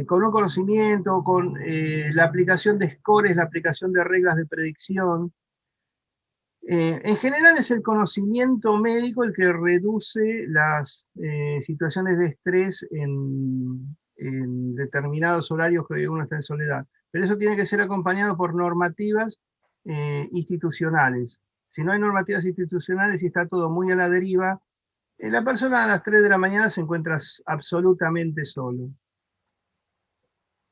con un conocimiento, con la aplicación de scores, la aplicación de reglas de predicción. En general es el conocimiento médico el que reduce las situaciones de estrés en determinados horarios que uno está en soledad. Pero eso tiene que ser acompañado por normativas institucionales. Si no hay normativas institucionales y está todo muy a la deriva, la persona a las 3 de la mañana se encuentra absolutamente solo.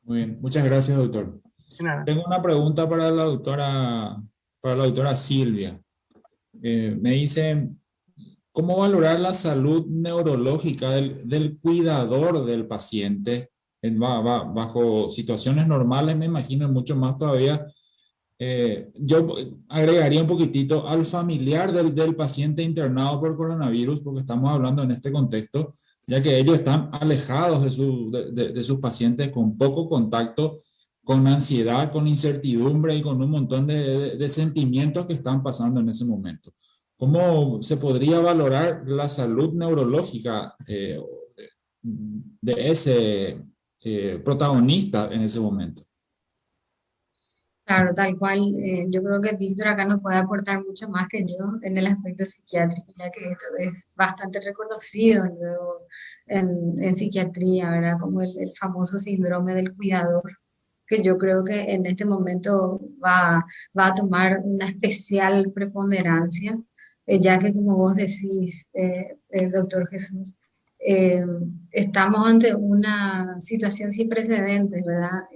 Muy bien, muchas gracias, doctor. Nada. Tengo una pregunta para la doctora Silvia. Me dice, ¿cómo valorar la salud neurológica del cuidador del paciente bajo situaciones normales? Me imagino mucho más todavía. Yo agregaría un poquitito al familiar del paciente internado por coronavirus, porque estamos hablando en este contexto, ya que ellos están alejados de sus pacientes, con poco contacto, con ansiedad, con incertidumbre y con un montón de sentimientos que están pasando en ese momento. ¿Cómo se podría valorar la salud neurológica de ese protagonista en ese momento? Claro, tal cual. Yo creo que Víctor acá nos puede aportar mucho más que yo en el aspecto psiquiátrico, ya que esto es bastante reconocido luego en psiquiatría, ¿verdad? Como el famoso síndrome del cuidador, que yo creo que en este momento va a tomar una especial preponderancia, ya que como vos decís, doctor Jesús, eh, estamos ante una situación sin precedentes, ¿verdad?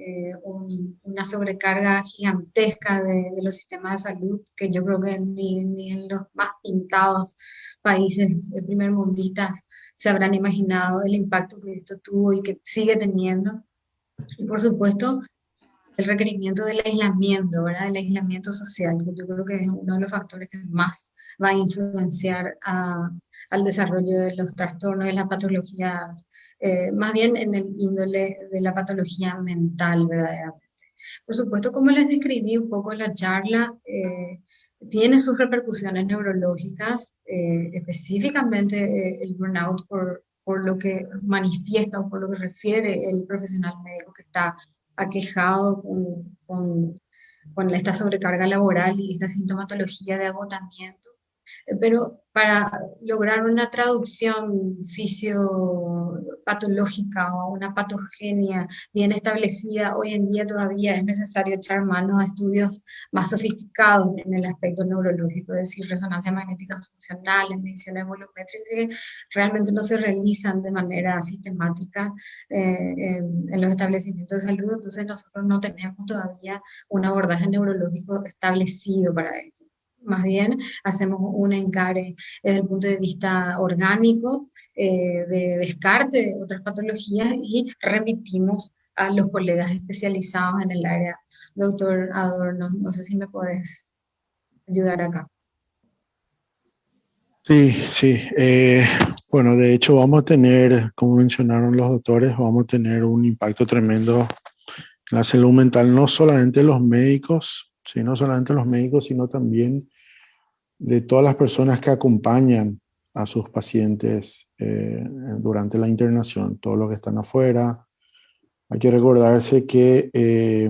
Una sobrecarga gigantesca de los sistemas de salud que yo creo que ni en los más pintados países primermundistas se habrán imaginado el impacto que esto tuvo y que sigue teniendo. Y por supuesto, el requerimiento del aislamiento, ¿verdad? El aislamiento social, que yo creo que es uno de los factores que más va a influenciar al desarrollo de los trastornos, de las patologías, más bien en el índole de la patología mental, verdaderamente. Por supuesto, como les describí un poco en la charla, tiene sus repercusiones neurológicas, específicamente el burnout por lo que manifiesta o por lo que refiere el profesional médico que está aquejado con esta sobrecarga laboral y esta sintomatología de agotamiento. Pero para lograr una traducción fisiopatológica o una patogenia bien establecida, hoy en día todavía es necesario echar mano a estudios más sofisticados en el aspecto neurológico, es decir, resonancia magnética funcional, mediciones volumétricas que realmente no se realizan de manera sistemática en los establecimientos de salud, entonces nosotros no tenemos todavía un abordaje neurológico establecido para ello. Más bien, hacemos un encare desde el punto de vista orgánico, de descarte de otras patologías y remitimos a los colegas especializados en el área. Doctor Adorno, no sé si me puedes ayudar acá. Sí, sí. Bueno, de hecho vamos a tener, como mencionaron los doctores, vamos a tener un impacto tremendo en la salud mental, no solamente los médicos, sino también de todas las personas que acompañan a sus pacientes durante la internación, todos los que están afuera. Hay que recordarse que,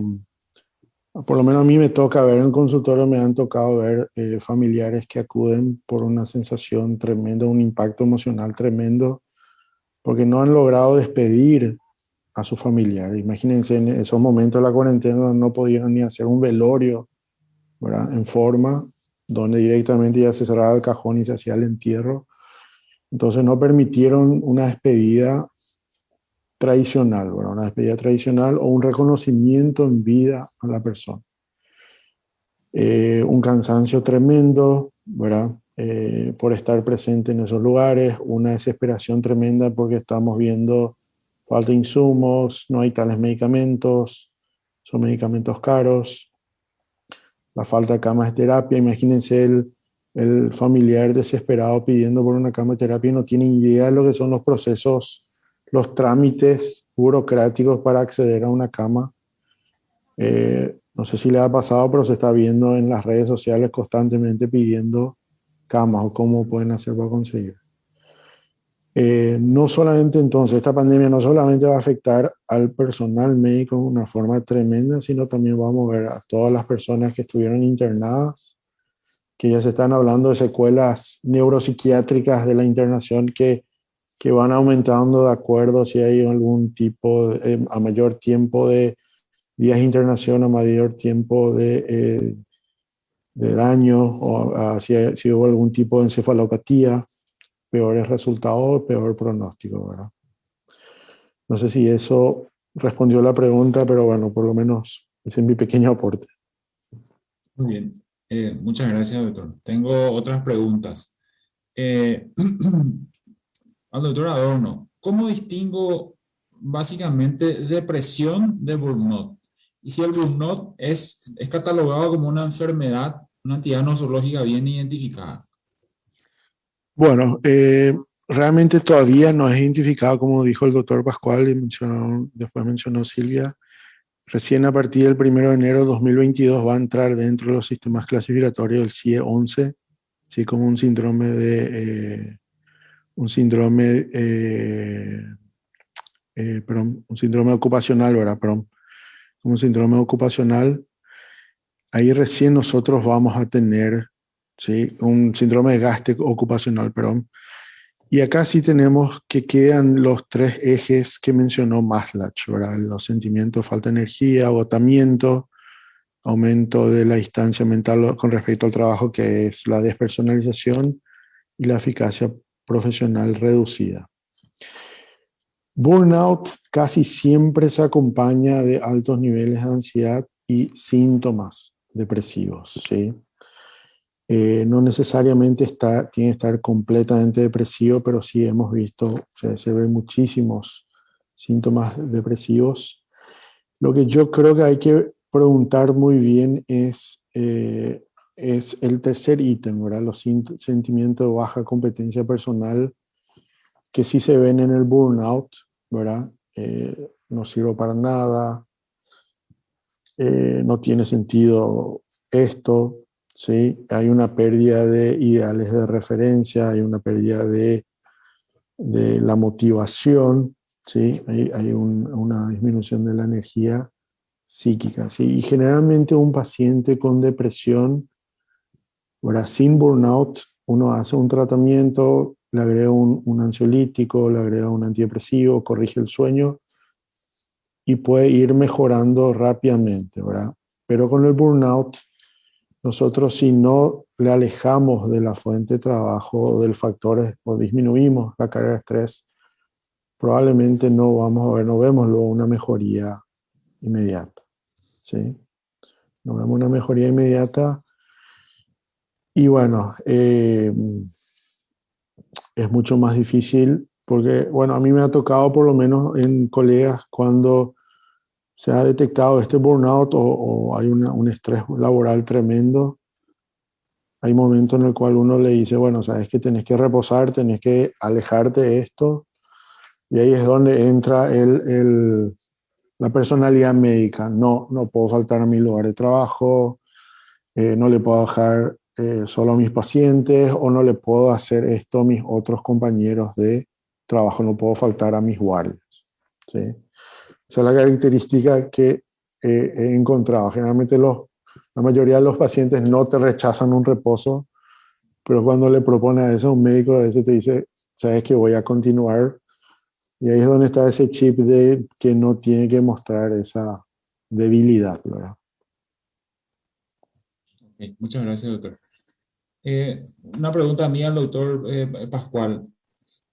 por lo menos a mí me toca ver en el consultorio, me han tocado ver familiares que acuden por una sensación tremenda, un impacto emocional tremendo, porque no han logrado despedir a su familiar. Imagínense, en esos momentos de la cuarentena no pudieron ni hacer un velorio, ¿verdad?, en forma, donde directamente ya se cerraba el cajón y se hacía el entierro. Entonces no permitieron una despedida tradicional, ¿verdad?, una despedida tradicional o un reconocimiento en vida a la persona. Un cansancio tremendo, ¿verdad?, por estar presente en esos lugares, una desesperación tremenda porque estamos viendo falta de insumos, no hay tales medicamentos, son medicamentos caros, la falta de camas de terapia. Imagínense el familiar desesperado pidiendo por una cama de terapia y no tiene idea de lo que son los procesos, los trámites burocráticos para acceder a una cama. No sé si le ha pasado, pero se está viendo en las redes sociales constantemente pidiendo camas o cómo pueden hacer para conseguir. No solamente entonces, esta pandemia no solamente va a afectar al personal médico de una forma tremenda, sino también vamos a ver a todas las personas que estuvieron internadas, que ya se están hablando de secuelas neuropsiquiátricas de la internación que van aumentando de acuerdo si hay algún tipo, a mayor tiempo de días de internación, a mayor tiempo de daño, o si hubo algún tipo de encefalopatía, peores resultados, peor pronóstico, ¿verdad? No sé si eso respondió la pregunta, pero bueno, por lo menos ese es mi pequeño aporte. Muy bien. Muchas gracias, doctor. Tengo otras preguntas. Al doctor Adorno, ¿cómo distingo básicamente depresión de burnout? Y si el burnout es catalogado como una enfermedad, una entidad nosológica bien identificada. Bueno, realmente todavía no es identificado, como dijo el doctor Pascual y después mencionó Silvia. Recién a partir del 1 de enero de 2022 va a entrar dentro de los sistemas clasificatorios del CIE-11, ¿sí?, como un síndrome ocupacional, ¿verdad? Perdón, como un síndrome ocupacional. Ahí recién nosotros vamos a tener, ¿sí?, un síndrome de gasto ocupacional, perdón. Y acá sí tenemos que quedan los 3 ejes que mencionó Maslach, ¿verdad? Los sentimientos, falta de energía, agotamiento, aumento de la distancia mental con respecto al trabajo, que es la despersonalización y la eficacia profesional reducida. Burnout casi siempre se acompaña de altos niveles de ansiedad y síntomas depresivos, ¿sí? No necesariamente tiene que estar completamente depresivo, pero sí hemos visto, se ven muchísimos síntomas depresivos. Lo que yo creo que hay que preguntar muy bien es el tercer ítem, ¿verdad? Los sentimientos de baja competencia personal, que sí se ven en el burnout, ¿verdad? No sirvo para nada, no tiene sentido esto, ¿sí? Hay una pérdida de ideales de referencia, hay una pérdida de la motivación, ¿sí? Hay una disminución de la energía psíquica, ¿sí? Y generalmente un paciente con depresión, ¿verdad? Sin burnout, uno hace un tratamiento, le agrega un ansiolítico, le agrega un antidepresivo, corrige el sueño y puede ir mejorando rápidamente, ¿verdad? Pero con el burnout, nosotros si no le alejamos de la fuente de trabajo o del factor o disminuimos la carga de estrés, probablemente no vamos a ver, no vemos luego una mejoría inmediata, ¿sí? No vemos una mejoría inmediata y bueno, es mucho más difícil porque, bueno, a mí me ha tocado por lo menos en colegas cuando se ha detectado este burnout o hay un estrés laboral tremendo. Hay momentos en el cual uno le dice, bueno, sabes que tenés que reposar, tenés que alejarte de esto. Y ahí es donde entra la personalidad médica. No puedo faltar a mi lugar de trabajo, no le puedo dejar solo a mis pacientes o no le puedo hacer esto a mis otros compañeros de trabajo, no puedo faltar a mis guardias, ¿sí? Esa es la característica que he encontrado. Generalmente la mayoría de los pacientes no te rechazan un reposo, pero cuando le propone a eso, un médico a veces te dice, sabes que voy a continuar. Y ahí es donde está ese chip de que no tiene que mostrar esa debilidad, ¿verdad? Okay, muchas gracias, doctor. Una pregunta mía al doctor Pascual.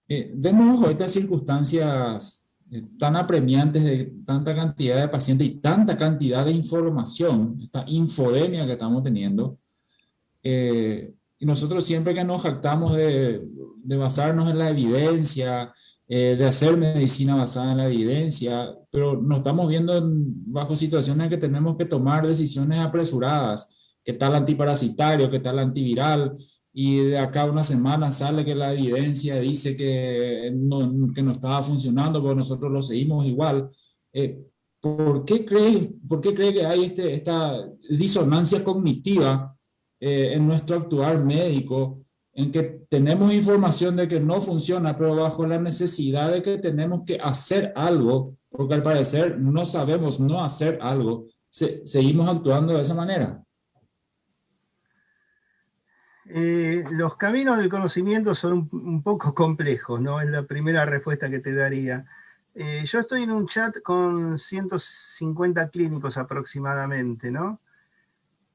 Vemos bajo estas circunstancias tan apremiantes de tanta cantidad de pacientes y tanta cantidad de información, esta infodemia que estamos teniendo, y nosotros siempre que nos jactamos de basarnos en la evidencia, de hacer medicina basada en la evidencia, pero nos estamos viendo bajo situaciones en que tenemos que tomar decisiones apresuradas, qué tal antiparasitario, qué tal antiviral, y de acá a una semana sale que la evidencia dice que no estaba funcionando, pero nosotros lo seguimos igual. ¿Por qué cree que hay esta disonancia cognitiva en nuestro actuar médico, en que tenemos información de que no funciona, pero bajo la necesidad de que tenemos que hacer algo, porque al parecer no sabemos no hacer algo, seguimos actuando de esa manera? Los caminos del conocimiento son un poco complejos, ¿no? Es la primera respuesta que te daría. Yo estoy en un chat con 150 clínicos aproximadamente, ¿no?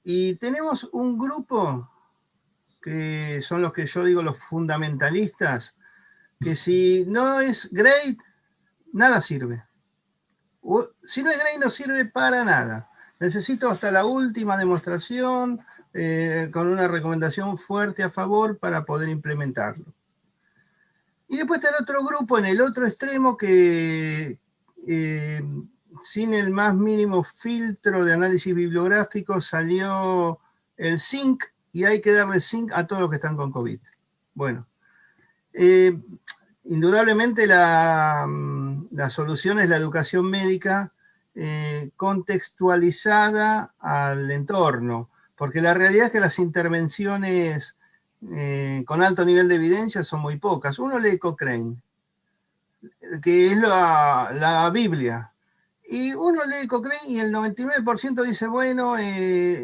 Y tenemos un grupo que son los que yo digo los fundamentalistas, que si no es great, nada sirve. Si no es great, no sirve para nada. Necesito hasta la última demostración con una recomendación fuerte a favor para poder implementarlo. Y después está el otro grupo en el otro extremo que sin el más mínimo filtro de análisis bibliográfico salió el zinc y hay que darle zinc a todos los que están con COVID. Bueno, indudablemente la solución es la educación médica contextualizada al entorno, porque la realidad es que las intervenciones con alto nivel de evidencia son muy pocas. Uno lee Cochrane, que es la Biblia, y uno lee Cochrane y el 99% dice, bueno,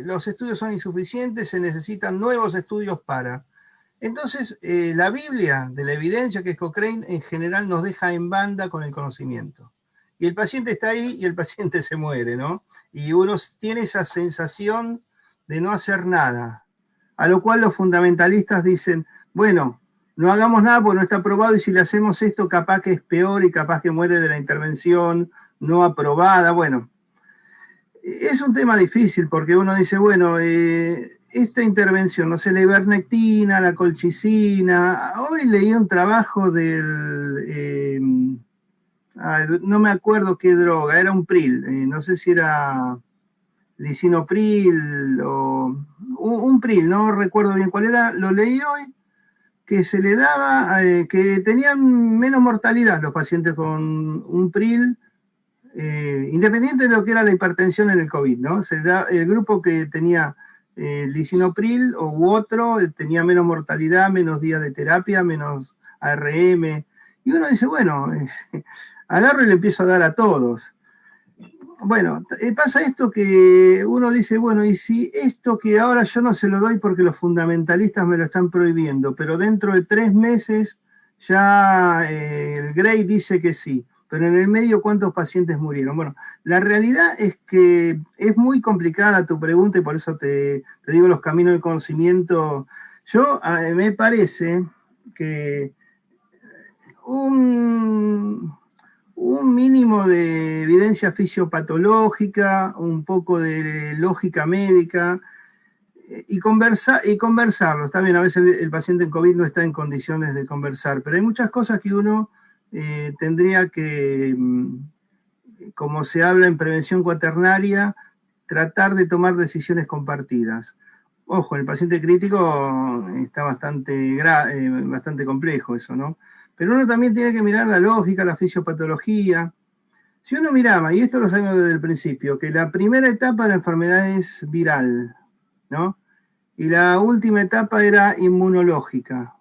los estudios son insuficientes, se necesitan nuevos estudios para... Entonces, la Biblia de la evidencia, que es Cochrane, en general nos deja en banda con el conocimiento. Y el paciente está ahí y el paciente se muere, ¿no? Y uno tiene esa sensación de no hacer nada. A lo cual los fundamentalistas dicen, bueno, no hagamos nada porque no está aprobado y si le hacemos esto capaz que es peor y capaz que muere de la intervención no aprobada. Bueno, es un tema difícil porque uno dice, bueno, esta intervención, no sé, la ivermectina, la colchicina. Hoy leí un trabajo del, no me acuerdo qué droga, era un pril, no sé si era lisinopril o un pril, no recuerdo bien cuál era, lo leí hoy, que se le daba, que tenían menos mortalidad los pacientes con un pril, independiente de lo que era la hipertensión en el COVID, ¿no? El grupo que tenía lisinopril u otro tenía menos mortalidad, menos días de terapia, menos ARM. Y uno dice, bueno, agarro y le empiezo a dar a todos. Bueno, pasa esto que uno dice, bueno, y si esto que ahora yo no se lo doy porque los fundamentalistas me lo están prohibiendo, pero dentro de 3 meses ya el Gray dice que sí, pero en el medio ¿cuántos pacientes murieron? Bueno, la realidad es que es muy complicada tu pregunta y por eso te digo los caminos del conocimiento. Me parece que un mínimo de evidencia fisiopatológica, un poco de lógica médica y conversarlo. Está bien, a veces el paciente en COVID no está en condiciones de conversar, pero hay muchas cosas que uno tendría que, como se habla en prevención cuaternaria, tratar de tomar decisiones compartidas. Ojo, el paciente crítico está bastante complejo eso, ¿no? Pero uno también tiene que mirar la lógica, la fisiopatología. Si uno miraba, y esto lo sabemos desde el principio, que la primera etapa de la enfermedad es viral, ¿no? Y la última etapa era inmunológica.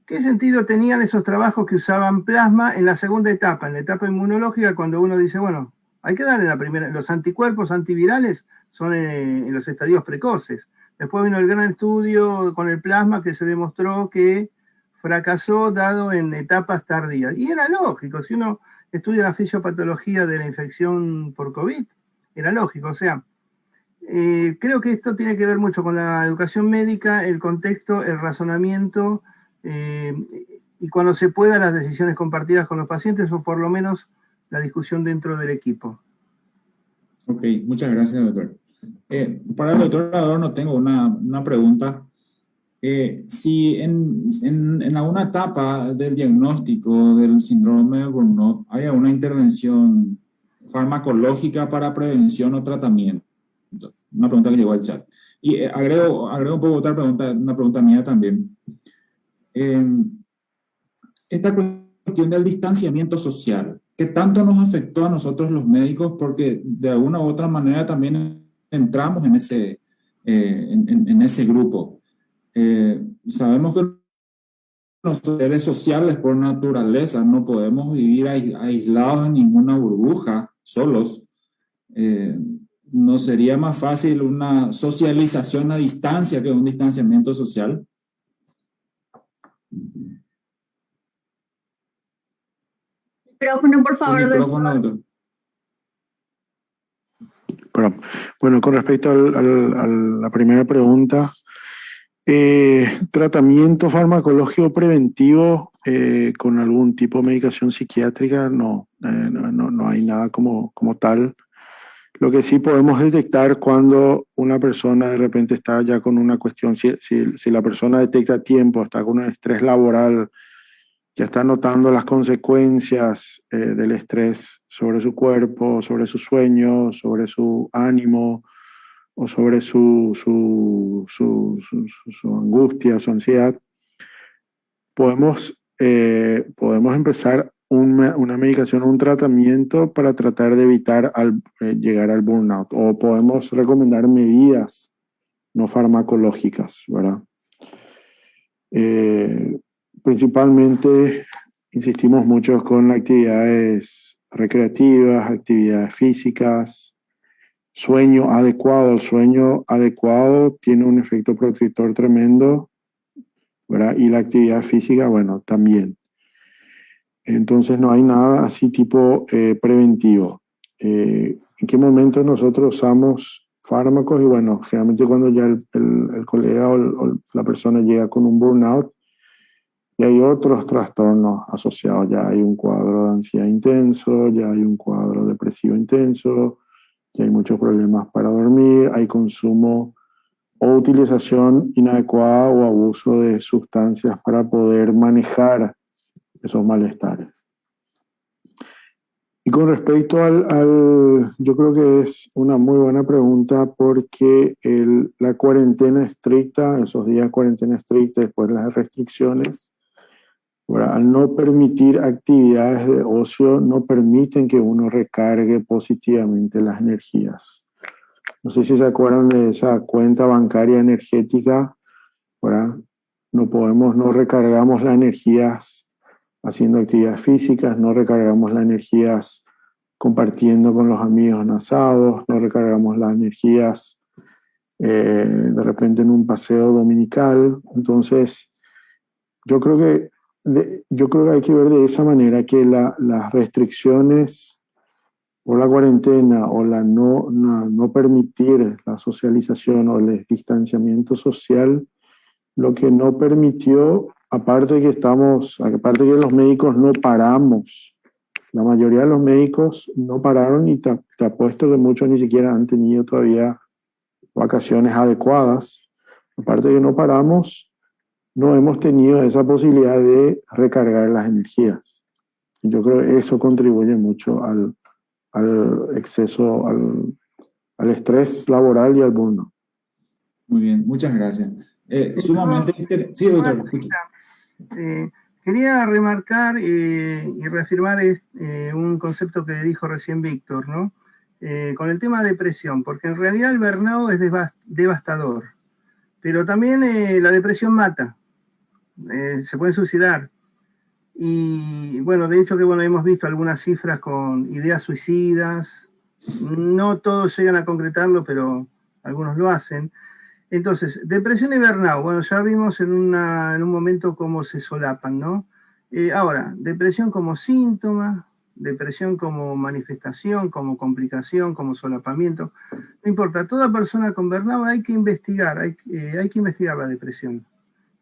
¿Qué sentido tenían esos trabajos que usaban plasma en la segunda etapa, en la etapa inmunológica, cuando uno dice, bueno, hay que dar en la primera, los anticuerpos antivirales son en los estadios precoces. Después vino el gran estudio con el plasma que se demostró que fracasó dado en etapas tardías. Y era lógico, si uno estudia la fisiopatología de la infección por COVID, era lógico, o sea, creo que esto tiene que ver mucho con la educación médica, el contexto, el razonamiento, y cuando se pueda las decisiones compartidas con los pacientes o por lo menos la discusión dentro del equipo. Ok, muchas gracias, doctor. Para el doctor Adorno tengo una pregunta. Si en alguna etapa del diagnóstico del síndrome de Burnout hay alguna intervención farmacológica para prevención o tratamiento. Una pregunta que llegó al chat. Y agrego un poco otra pregunta, una pregunta mía también. Esta cuestión del distanciamiento social, ¿qué tanto nos afectó a nosotros los médicos? Porque de alguna u otra manera también entramos en ese grupo. Sabemos que los seres sociales por naturaleza no podemos vivir aislados en ninguna burbuja, solos. ¿No sería más fácil una socialización a distancia que un distanciamiento social? Micrófono, por favor. Micrófono, doctor. Bueno, con respecto a la primera pregunta, tratamiento farmacológico preventivo con algún tipo de medicación psiquiátrica, no hay nada como tal. Lo que sí podemos detectar cuando una persona de repente está ya con una cuestión, si la persona detecta a tiempo, está con un estrés laboral, ya está notando las consecuencias del estrés sobre su cuerpo, sobre su sueño, sobre su ánimo o sobre su angustia, su ansiedad, podemos empezar una medicación, un tratamiento para tratar de evitar llegar al burnout, o podemos recomendar medidas no farmacológicas, ¿verdad? Principalmente insistimos mucho con actividades recreativas, actividades físicas, sueño adecuado. El sueño adecuado tiene un efecto protector tremendo, ¿verdad? Y la actividad física, bueno, también. Entonces no hay nada así tipo preventivo. ¿En qué momento nosotros usamos fármacos? Y bueno, generalmente cuando ya el colega o la persona llega con un burnout, y hay otros trastornos asociados, ya hay un cuadro de ansiedad intenso, ya hay un cuadro depresivo intenso, ya hay muchos problemas para dormir, hay consumo o utilización inadecuada o abuso de sustancias para poder manejar esos malestares. Y con respecto yo creo que es una muy buena pregunta porque la cuarentena estricta, esos días de cuarentena estricta, después de las restricciones, al no permitir actividades de ocio, no permiten que uno recargue positivamente las energías. No sé si se acuerdan de esa cuenta bancaria energética, ¿verdad? No recargamos las energías haciendo actividades físicas, no recargamos las energías compartiendo con los amigos en asados, no recargamos las energías de repente en un paseo dominical. Entonces, yo creo que hay que ver de esa manera que las restricciones o la cuarentena o la no permitir la socialización o el distanciamiento social, lo que no permitió, aparte que los médicos no paramos, la mayoría de los médicos no pararon y te apuesto que muchos ni siquiera han tenido todavía vacaciones adecuadas. Aparte que no paramos, no hemos tenido esa posibilidad de recargar las energías. Y yo creo que eso contribuye mucho al exceso, al estrés laboral y al burnout. Muy bien, muchas gracias. Sumamente sí, doctor. Quería remarcar y reafirmar un concepto que dijo recién Víctor, ¿no? Con el tema de depresión, porque en realidad el burnout es devastador, pero también la depresión mata, se puede suicidar. Y bueno, de hecho que hemos visto algunas cifras con ideas suicidas, no todos llegan a concretarlo, pero algunos lo hacen. Entonces, depresión y burnout, bueno, ya vimos en un momento cómo se solapan, ¿no? Ahora, depresión como síntoma, depresión como manifestación, como complicación, como solapamiento, no importa, toda persona con burnout hay que investigar, hay que investigar la depresión.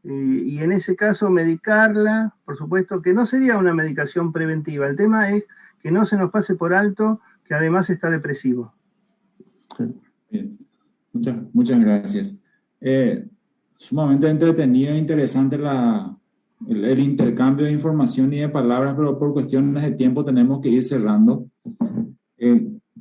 Y en ese caso medicarla, por supuesto, que no sería una medicación preventiva, el tema es que no se nos pase por alto que además está depresivo. Bien. Muchas gracias. Sumamente entretenido e interesante el intercambio de información y de palabras, pero por cuestiones de tiempo tenemos que ir cerrando.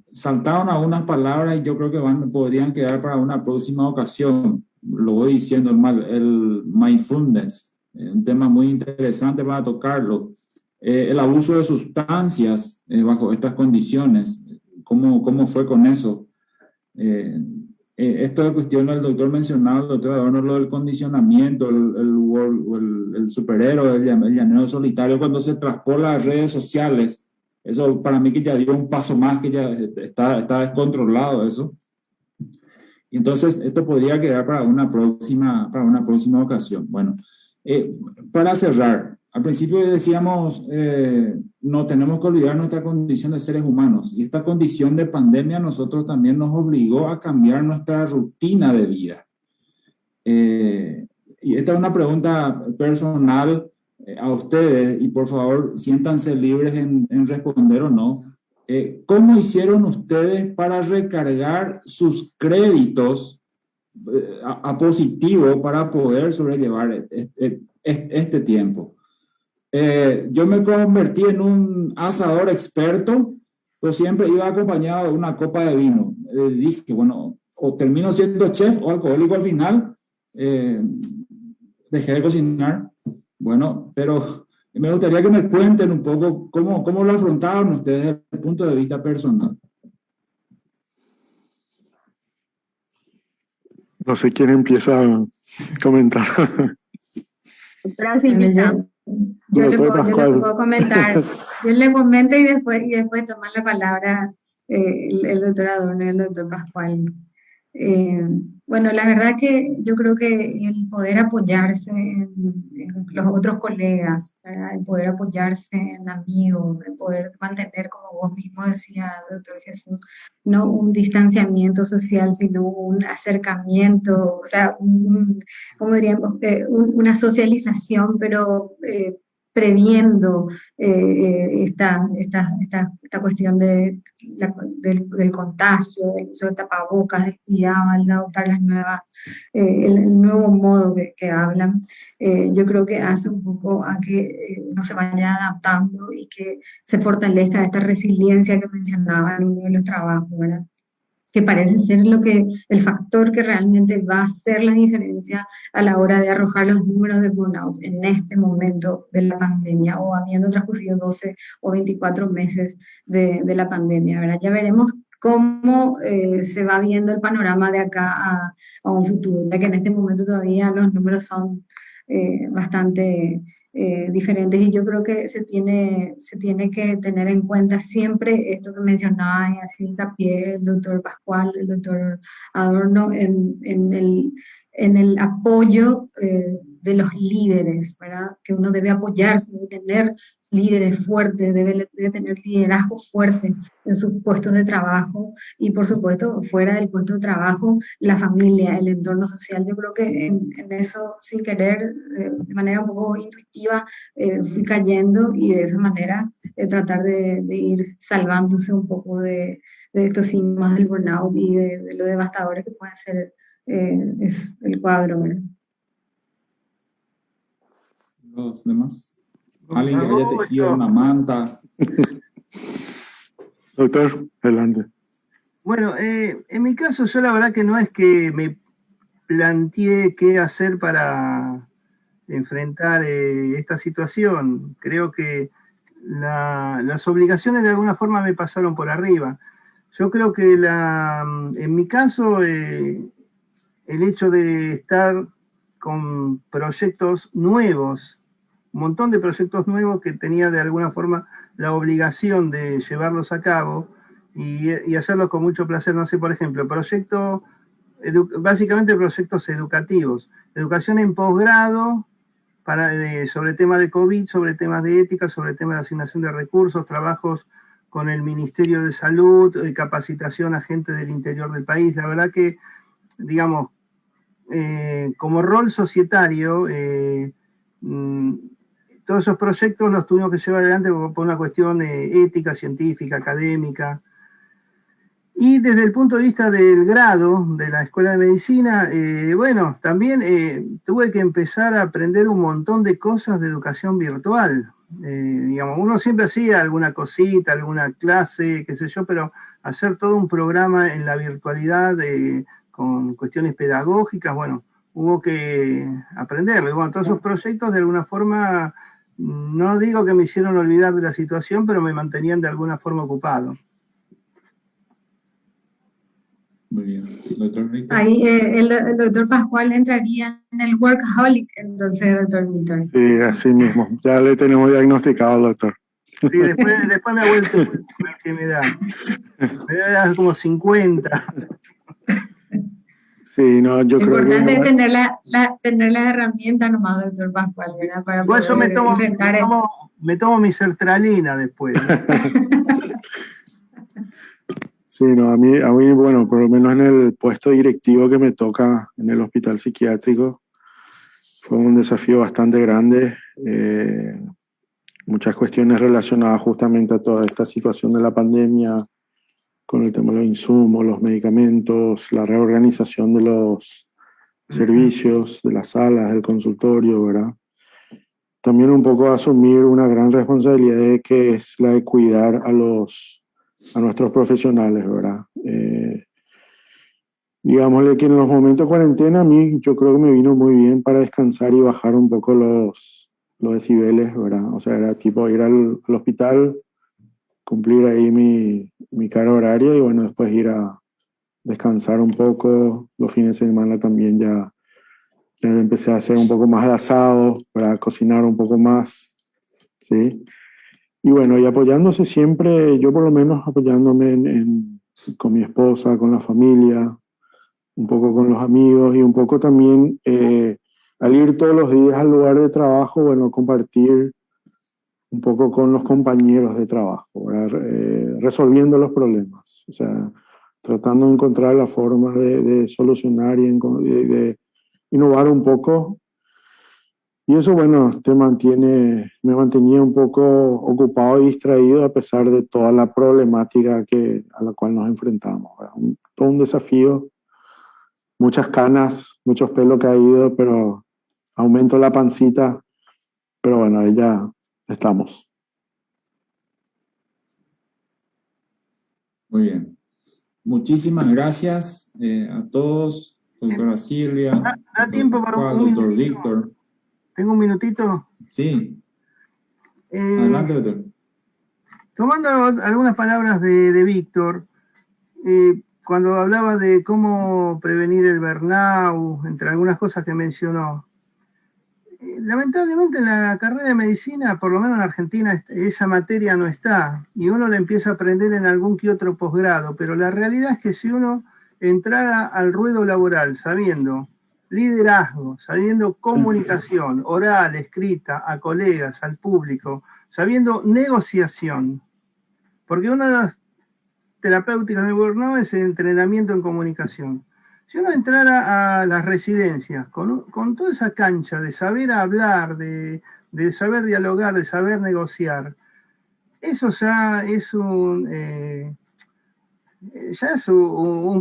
Saltaron algunas palabras y yo creo que podrían quedar para una próxima ocasión. Lo voy diciendo, el mindfulness, un tema muy interesante para tocarlo. El abuso de sustancias bajo estas condiciones, ¿cómo fue con eso? Esto de cuestión el doctor mencionaba, el doctor Adorno, lo del condicionamiento, el superhéroe, el llanero solitario, cuando se traspola a las redes sociales, eso para mí que ya dio un paso más, que ya está descontrolado eso. Y entonces esto podría quedar para una próxima ocasión. Bueno, para cerrar, al principio decíamos, no tenemos que olvidar nuestra condición de seres humanos, y esta condición de pandemia a nosotros también nos obligó a cambiar nuestra rutina de vida. Y esta es una pregunta personal a ustedes, y por favor siéntanse libres en responder o no. ¿Cómo hicieron ustedes para recargar sus créditos a positivo para poder sobrellevar este tiempo? Yo me convertí en un asador experto, pero siempre iba acompañado de una copa de vino. Dije, bueno, o termino siendo chef o alcohólico al final. Dejé de cocinar. Bueno, pero me gustaría que me cuenten un poco cómo lo afrontaron ustedes desde el punto de vista personal. No sé quién empieza a comentar. Yo le puedo comentar. Yo le comento y después tomar la palabra el doctor Adorno y el doctor Pascual. Bueno, la verdad que yo creo que el poder apoyarse en los otros colegas, ¿verdad? El poder apoyarse en amigos, el poder mantener, como vos mismo decías, doctor Jesús, no un distanciamiento social, sino un acercamiento, o sea, ¿cómo diríamos? Una socialización, pero previendo esta cuestión del contagio, el uso de tapabocas y al adoptar el nuevo modo que hablan, yo creo que hace un poco a que uno se vaya adaptando y que se fortalezca esta resiliencia que mencionaba en uno de los trabajos, ¿verdad? Que parece ser el factor que realmente va a hacer la diferencia a la hora de arrojar los números de burnout en este momento de la pandemia o habiendo transcurrido 12 o 24 meses de la pandemia, ¿verdad? Ya veremos cómo se va viendo el panorama de acá a un futuro, ya que en este momento todavía los números son bastante diferentes y yo creo que se tiene que tener en cuenta siempre esto que mencionaba y así hincapié el doctor Pascual, el doctor Adorno, en el apoyo de los líderes, ¿verdad? Que uno debe apoyarse, debe tener líderes fuertes, debe tener liderazgos fuertes en sus puestos de trabajo y por supuesto fuera del puesto de trabajo, la familia, el entorno social. Yo creo que en eso sin querer, de manera un poco intuitiva, fui cayendo y de esa manera tratar de ir salvándose un poco de estos síntomas del burnout y de lo devastadores que pueden ser es el cuadro, ¿verdad? Los demás. Alguien que haya tejido una manta. Doctor, adelante. Bueno, en mi caso yo la verdad que no es que me planteé qué hacer para enfrentar esta situación. Creo que las obligaciones de alguna forma me pasaron por arriba. Yo creo que en mi caso el hecho de estar con proyectos nuevos, un montón de proyectos nuevos que tenía de alguna forma la obligación de llevarlos a cabo y hacerlos con mucho placer. No sé, por ejemplo, básicamente proyectos educativos, educación en posgrado sobre temas de COVID, sobre temas de ética, sobre temas de asignación de recursos, trabajos con el Ministerio de Salud, capacitación a gente del interior del país. La verdad que, digamos, como rol societario, todos esos proyectos los tuvimos que llevar adelante por una cuestión ética, científica, académica. Y desde el punto de vista del grado de la Escuela de Medicina, bueno, también tuve que empezar a aprender un montón de cosas de educación virtual. Digamos, uno siempre hacía alguna cosita, alguna clase, qué sé yo, pero hacer todo un programa en la virtualidad con cuestiones pedagógicas, bueno, hubo que aprenderlo. Y bueno, todos esos proyectos de alguna forma, no digo que me hicieron olvidar de la situación, pero me mantenían de alguna forma ocupado. Muy bien. Doctor Víctor. Ahí el doctor Pascual entraría en el workaholic, entonces, doctor Víctor. Sí, así mismo. Ya le tenemos diagnosticado al doctor. Sí, después me ha vuelto una enfermedad. Me debe dar como 50. Sí, no, yo Lo creo importante que... es tener la herramienta nomás, doctor Pascual, ¿verdad? Para Igual yo poder enfrentar me tomo mi sertralina después. Sí, no, a mí, bueno, por lo menos en el puesto directivo que me toca en el hospital psiquiátrico, fue un desafío bastante grande. Muchas cuestiones relacionadas justamente a toda esta situación de la pandemia, con el tema de los insumos, los medicamentos, la reorganización de los servicios, de las salas, del consultorio, ¿verdad? También un poco asumir una gran responsabilidad que es la de cuidar a nuestros profesionales, ¿verdad? Digámosle que en los momentos de cuarentena a mí yo creo que me vino muy bien para descansar y bajar un poco los decibeles, ¿verdad? O sea, era tipo ir al hospital, cumplir ahí mi carga horaria y bueno, después ir a descansar un poco. Los fines de semana también ya empecé a hacer un poco más de asado, para cocinar un poco más, ¿sí? Y bueno, y apoyándose siempre, yo por lo menos apoyándome con mi esposa, con la familia, un poco con los amigos y un poco también al ir todos los días al lugar de trabajo, bueno, compartir un poco con los compañeros de trabajo, resolviendo los problemas, o sea, tratando de encontrar la forma de solucionar y de innovar un poco. Y eso, bueno, me mantenía un poco ocupado y distraído a pesar de toda la problemática a la cual nos enfrentamos. Todo un desafío, muchas canas, muchos pelos caídos, pero aumento la pancita, pero bueno, ahí ya estamos. Muy bien. Muchísimas gracias a todos, doctora Silvia, ¿Da tiempo para un doctor minutito? Víctor. ¿Tengo un minutito? Sí. Adelante, doctor. Tomando algunas palabras de Víctor, cuando hablaba de cómo prevenir el burnout, entre algunas cosas que mencionó, lamentablemente en la carrera de medicina, por lo menos en Argentina, esa materia no está, y uno la empieza a aprender en algún que otro posgrado, pero la realidad es que si uno entrara al ruedo laboral sabiendo liderazgo, sabiendo comunicación oral, escrita, a colegas, al público, sabiendo negociación, porque una de las terapéuticas del burnout es el entrenamiento en comunicación. Si uno entrara a las residencias con toda esa cancha de saber hablar, de saber dialogar, de saber negociar, eso ya es un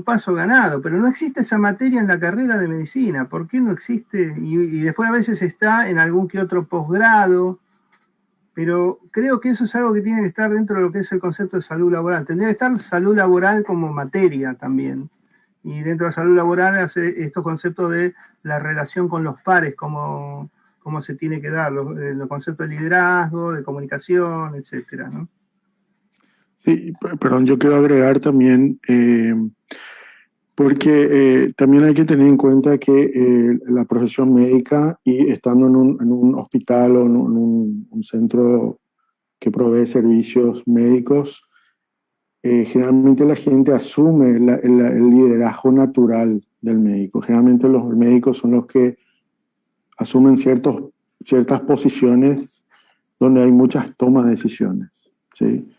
paso ganado, pero no existe esa materia en la carrera de medicina. ¿Por qué no existe? Y después a veces está en algún que otro posgrado, pero creo que eso es algo que tiene que estar dentro de lo que es el concepto de salud laboral. Tendría que estar salud laboral como materia también. Y dentro de la salud laboral hace estos conceptos de la relación con los pares, cómo se tiene que dar, los conceptos de liderazgo, de comunicación, etcétera, ¿no? Sí, perdón, yo quiero agregar también, porque también hay que tener en cuenta que la profesión médica y estando en un hospital o en un centro que provee servicios médicos, generalmente la gente asume el liderazgo natural del médico. Generalmente los médicos son los que asumen ciertas posiciones donde hay muchas tomas de decisiones, ¿sí?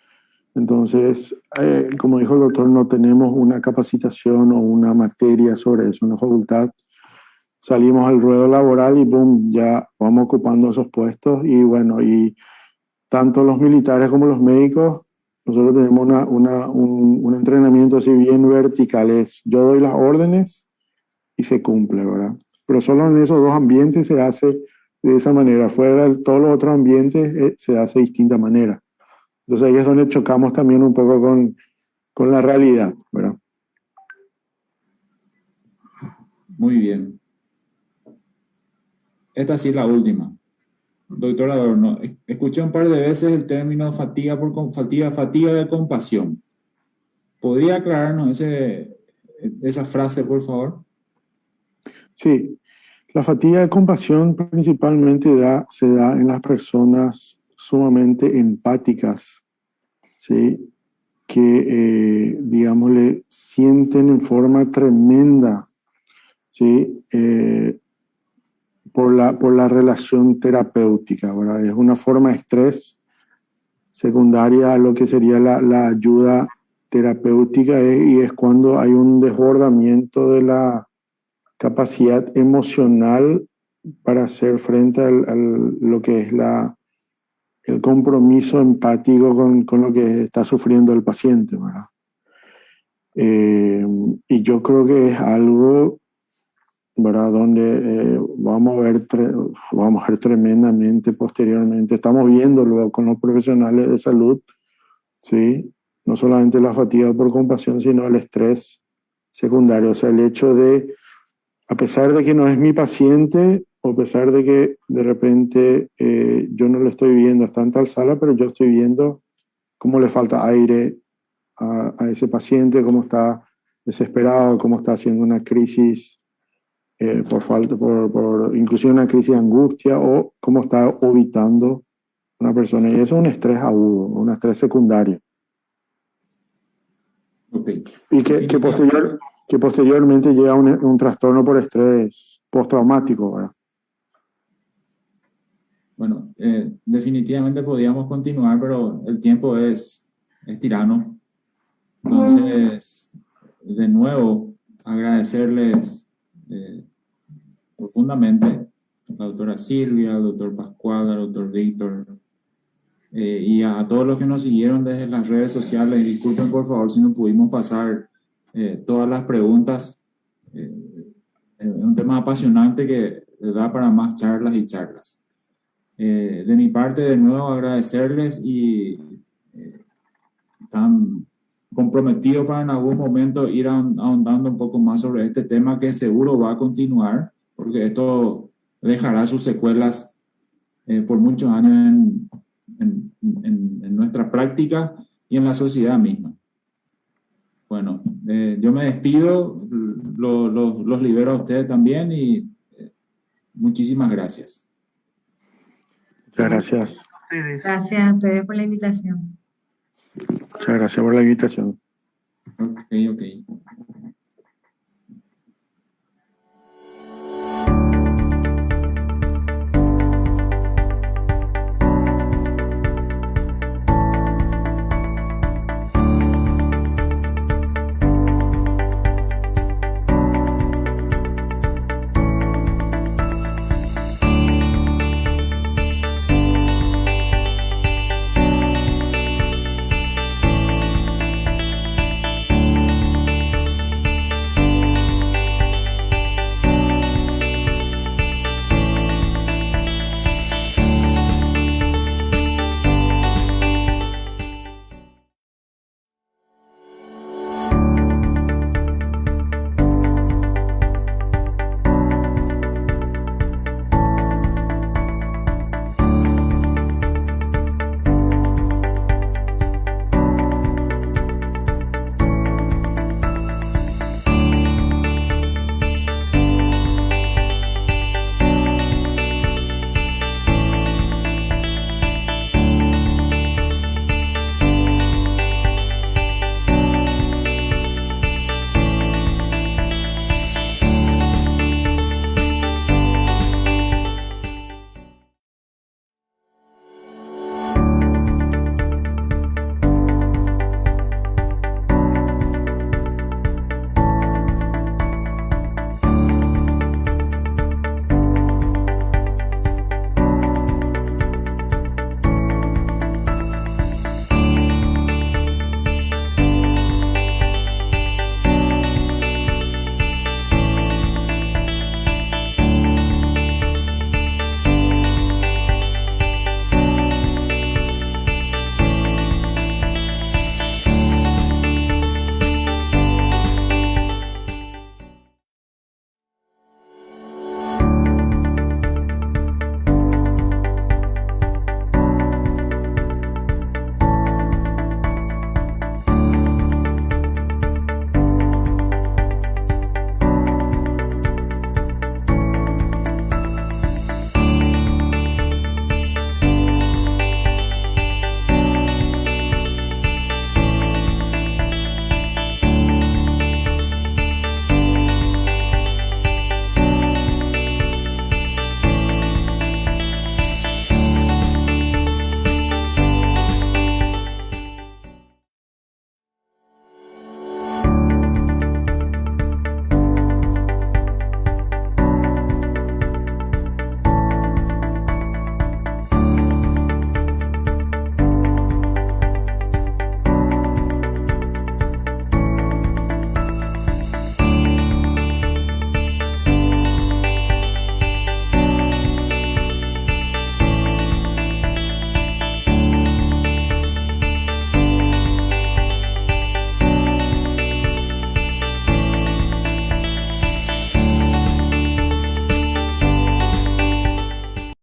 Entonces, como dijo el doctor, no tenemos una capacitación o una materia sobre eso en la facultad. Salimos al ruedo laboral y boom, ya vamos ocupando esos puestos. Y bueno, y tanto los militares como los médicos, nosotros tenemos un entrenamiento así bien vertical. Yo doy las órdenes y se cumple, ¿verdad? Pero solo en esos dos ambientes se hace de esa manera. Fuera de todos los otros ambientes se hace de distinta manera. Entonces ahí es donde chocamos también un poco con la realidad, ¿verdad? Muy bien. Esta sí es la última. Doctor Adorno, escuché un par de veces el término fatiga de compasión. ¿Podría aclararnos esa frase, por favor? Sí, la fatiga de compasión principalmente se da en las personas sumamente empáticas, ¿sí? Que, digámosle, sienten en forma tremenda, ¿sí? Por la relación terapéutica, ¿verdad? Es una forma de estrés secundaria a lo que sería la ayuda terapéutica, y es cuando hay un desbordamiento de la capacidad emocional para hacer frente a lo que es el compromiso empático con lo que está sufriendo el paciente, ¿verdad? Y yo creo que es algo, ¿verdad?, donde vamos a ver tremendamente posteriormente. Estamos viéndolo con los profesionales de salud, ¿sí? No solamente la fatiga por compasión, sino el estrés secundario. O sea, el hecho de, a pesar de que no es mi paciente, o a pesar de que de repente yo no lo estoy viendo, está en tal sala, pero yo estoy viendo cómo le falta aire a ese paciente, cómo está desesperado, cómo está haciendo una crisis por inclusive una crisis de angustia, o cómo está evitando una persona. Y eso es un estrés agudo, un estrés secundario. Okay. Y que posteriormente llega a un trastorno por estrés postraumático, ¿verdad? Bueno, definitivamente podríamos continuar, pero el tiempo es tirano. Entonces, de nuevo, agradecerles profundamente a la doctora Silvia, al doctor Pascual, al doctor Víctor, y a todos los que nos siguieron desde las redes sociales. Disculpen por favor si no pudimos pasar todas las preguntas. Es un tema apasionante que da para más charlas y charlas. De mi parte, de nuevo agradecerles, y están comprometidos para en algún momento ir ahondando un poco más sobre este tema, que seguro va a continuar, porque esto dejará sus secuelas por muchos años en nuestra práctica y en la sociedad misma. Bueno, yo me despido, los libero a ustedes también y muchísimas gracias. Muchas gracias. Ustedes. Gracias a ustedes por la invitación. Muchas gracias por la invitación. Ok, ok.